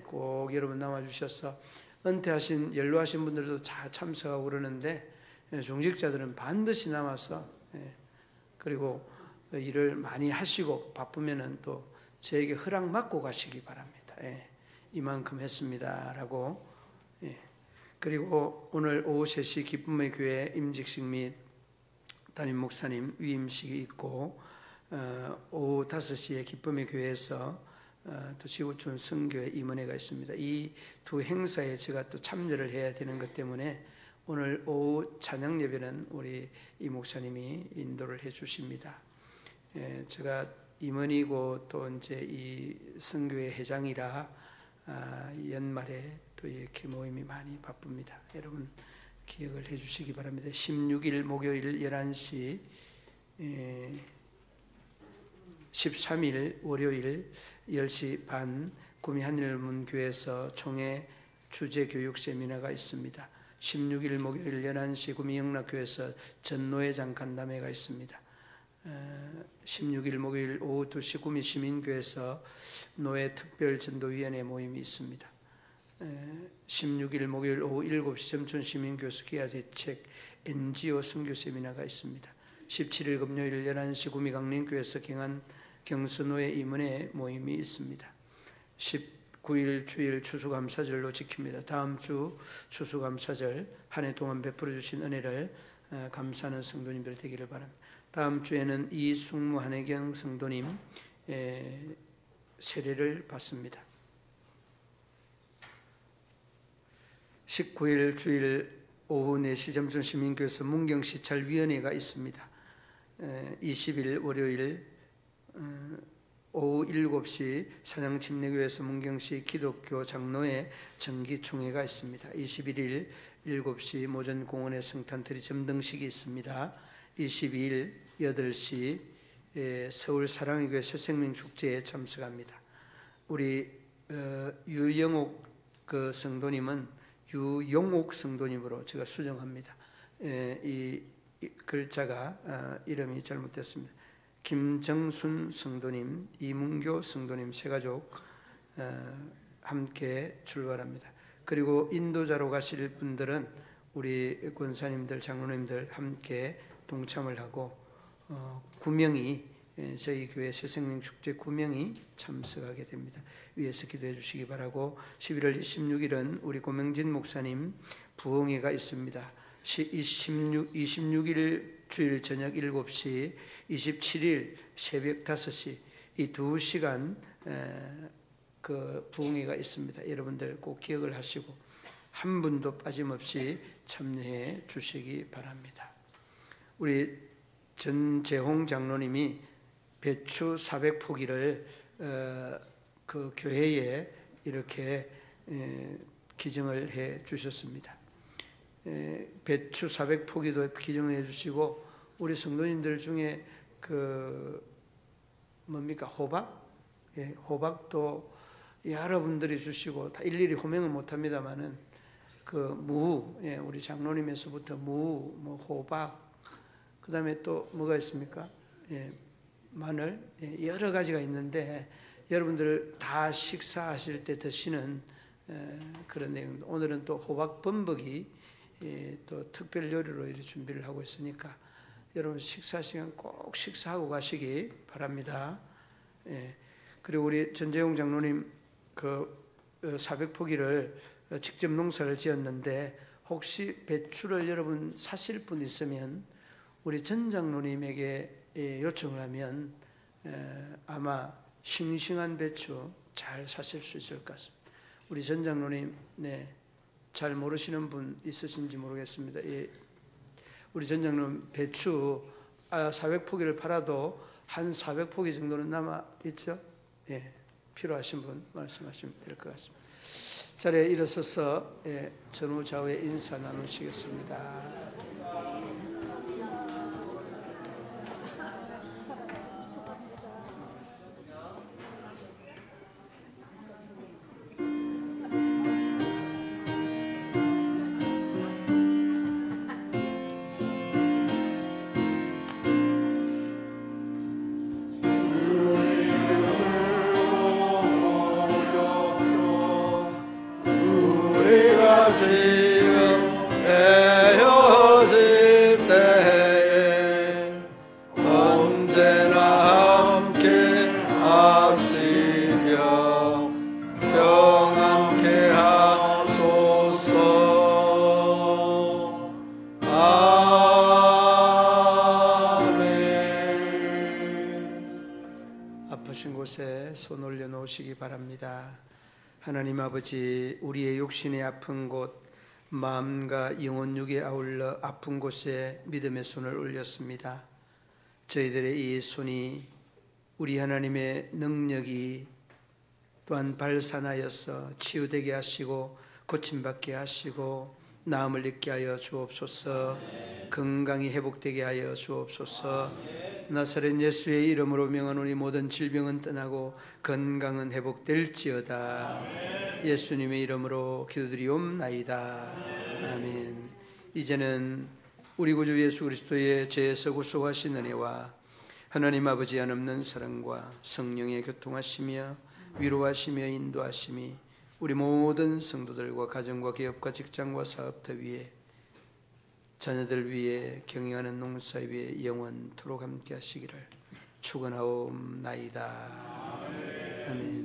꼭 여러분 남아주셔서 은퇴하신 연로하신 분들도 다 참석하고 그러는데 중직자들은 반드시 남아서 그리고 일을 많이 하시고 바쁘면은 또 저에게 허락 받고 가시기 바랍니다. 이만큼 했습니다라고. 그리고 오늘 오후 3시 기쁨의 교회 임직식 및 담임 목사님 위임식이 있고 오후 5시에 기쁨의 교회에서 또 지구촌 선교회 임원회가 있습니다. 이 두 행사에 제가 또 참여를 해야 되는 것 때문에 오늘 오후 찬양 예배는 우리 이 목사님이 인도를 해 주십니다. 제가 임원이고 또 이제 이 선교회 회장이라 연말에 또 이렇게 모임이 많이 바쁩니다. 여러분 기억을 해 주시기 바랍니다. 16일 목요일 11시, 13일 월요일 10시 반 구미 한일문교회에서 총회 주제 교육 세미나가 있습니다. 16일 목요일 11시 구미 영락교회에서 전노회장 간담회가 있습니다. 16일 목요일 오후 2시 구미 시민교회에서 노회 특별전도위원회 모임이 있습니다. 16일 목요일 오후 7시 점촌 시민교회에서 기아대책 NGO 선교 세미나가 있습니다. 17일 금요일 11시 구미 강림교회에서 경선노회 임원회 모임이 있습니다. 19일 주일 추수감사절로 지킵니다. 다음 주 추수감사절 한 해 동안 베풀어 주신 은혜를 감사하는 성도님들 되기를 바랍니다. 다음 주에는 이숙무 한혜경 성도님 세례를 받습니다. 19일 주일 오후 4시 점촌 시민교회에서 문경시찰위원회가 있습니다. 20일 월요일 오후 7시 사냥침례교회에서 문경시 기독교 장로회 정기총회가 있습니다. 21일 7시 모전공원의 성탄트리 점등식이 있습니다. 22일 8시 서울 사랑의교회 새생명축제에 참석합니다. 우리 유영옥 성도님은 유용옥 성도님으로 제가 수정합니다. 이 글자가 이름이 잘못됐습니다. 김정순 성도님, 이문교 성도님 세 가족 함께 출발합니다. 그리고 인도자로 가실 분들은 우리 권사님들, 장로님들 함께 동참을 하고 9명이 저희 교회 새생명축제 9명이 참석하게 됩니다. 위에서 기도해 주시기 바라고 11월 26일은 우리 고명진 목사님 부흥회가 있습니다. 26일 주일 저녁 7시, 27일 새벽 5시 이 2시간 그 부흥회가 있습니다. 여러분들 꼭 기억을 하시고 한 분도 빠짐없이 참여해 주시기 바랍니다. 우리 전재홍 장로님이 배추 400포기를 그 교회에 이렇게 기증을 해 주셨습니다. 배추 400포기도 기증해 주시고 우리 성도님들 중에 그 뭡니까 호박? 호박도 여러분들이 주시고 다 일일이 호명은 못합니다만은 그 무, 우리 장로님에서부터 무, 뭐 호박, 그 다음에 또 뭐가 있습니까? 마늘, 여러 가지가 있는데 여러분들 다 식사하실 때 드시는 그런 내용입니다. 오늘은 또 호박 범벅이 또 특별 요리로 이렇게 준비를 하고 있으니까 여러분 식사 시간 꼭 식사하고 가시기 바랍니다. 그리고 우리 전재용 장로님 그 400포기를 직접 농사를 지었는데 혹시 배추를 여러분 사실 분 있으면 우리 전 장로님에게 요청을 하면 아마 싱싱한 배추 잘 사실 수 있을 것 같습니다. 우리 전 장로님, 잘 모르시는 분 있으신지 모르겠습니다. 우리 전 장로님 배추 400포기를 팔아도 한 400포기 정도는 남아 있죠? 필요하신 분 말씀하시면 될 것 같습니다. 자리에 일어서서 전후 좌우에 인사 나누시겠습니다. 지금 헤어질 때에 언제나 함께 하시며 평안케 하소서. 아멘. 아프신 곳에 손 올려놓으시기 바랍니다. 하나님 아버지, 우리의 육신의 아픈 곳, 마음과 영혼육에 아울러 아픈 곳에 믿음의 손을 올렸습니다. 저희들의 이 손이 우리 하나님의 능력이 또한 발산하여서 치유되게 하시고 고침받게 하시고 나음을 입게 하여 주옵소서. 건강이 회복되게 하여 주옵소서. 나사렛 예수의 이름으로 명하노니 모든 질병은 떠나고 건강은 회복될지어다. 예수님의 이름으로 기도드리옵나이다. 아멘. 이제는 우리 구주 예수 그리스도의 죄에서 구속하신 은혜와 하나님 아버지 한없는 사랑과 성령의 교통하시며 위로하시며 인도하심이 우리 모든 성도들과 가정과 기업과 직장과 사업터 위에 자녀들 위에 경영하는 농사 위에 영원토록 함께 하시기를 축원하옵나이다. 아멘.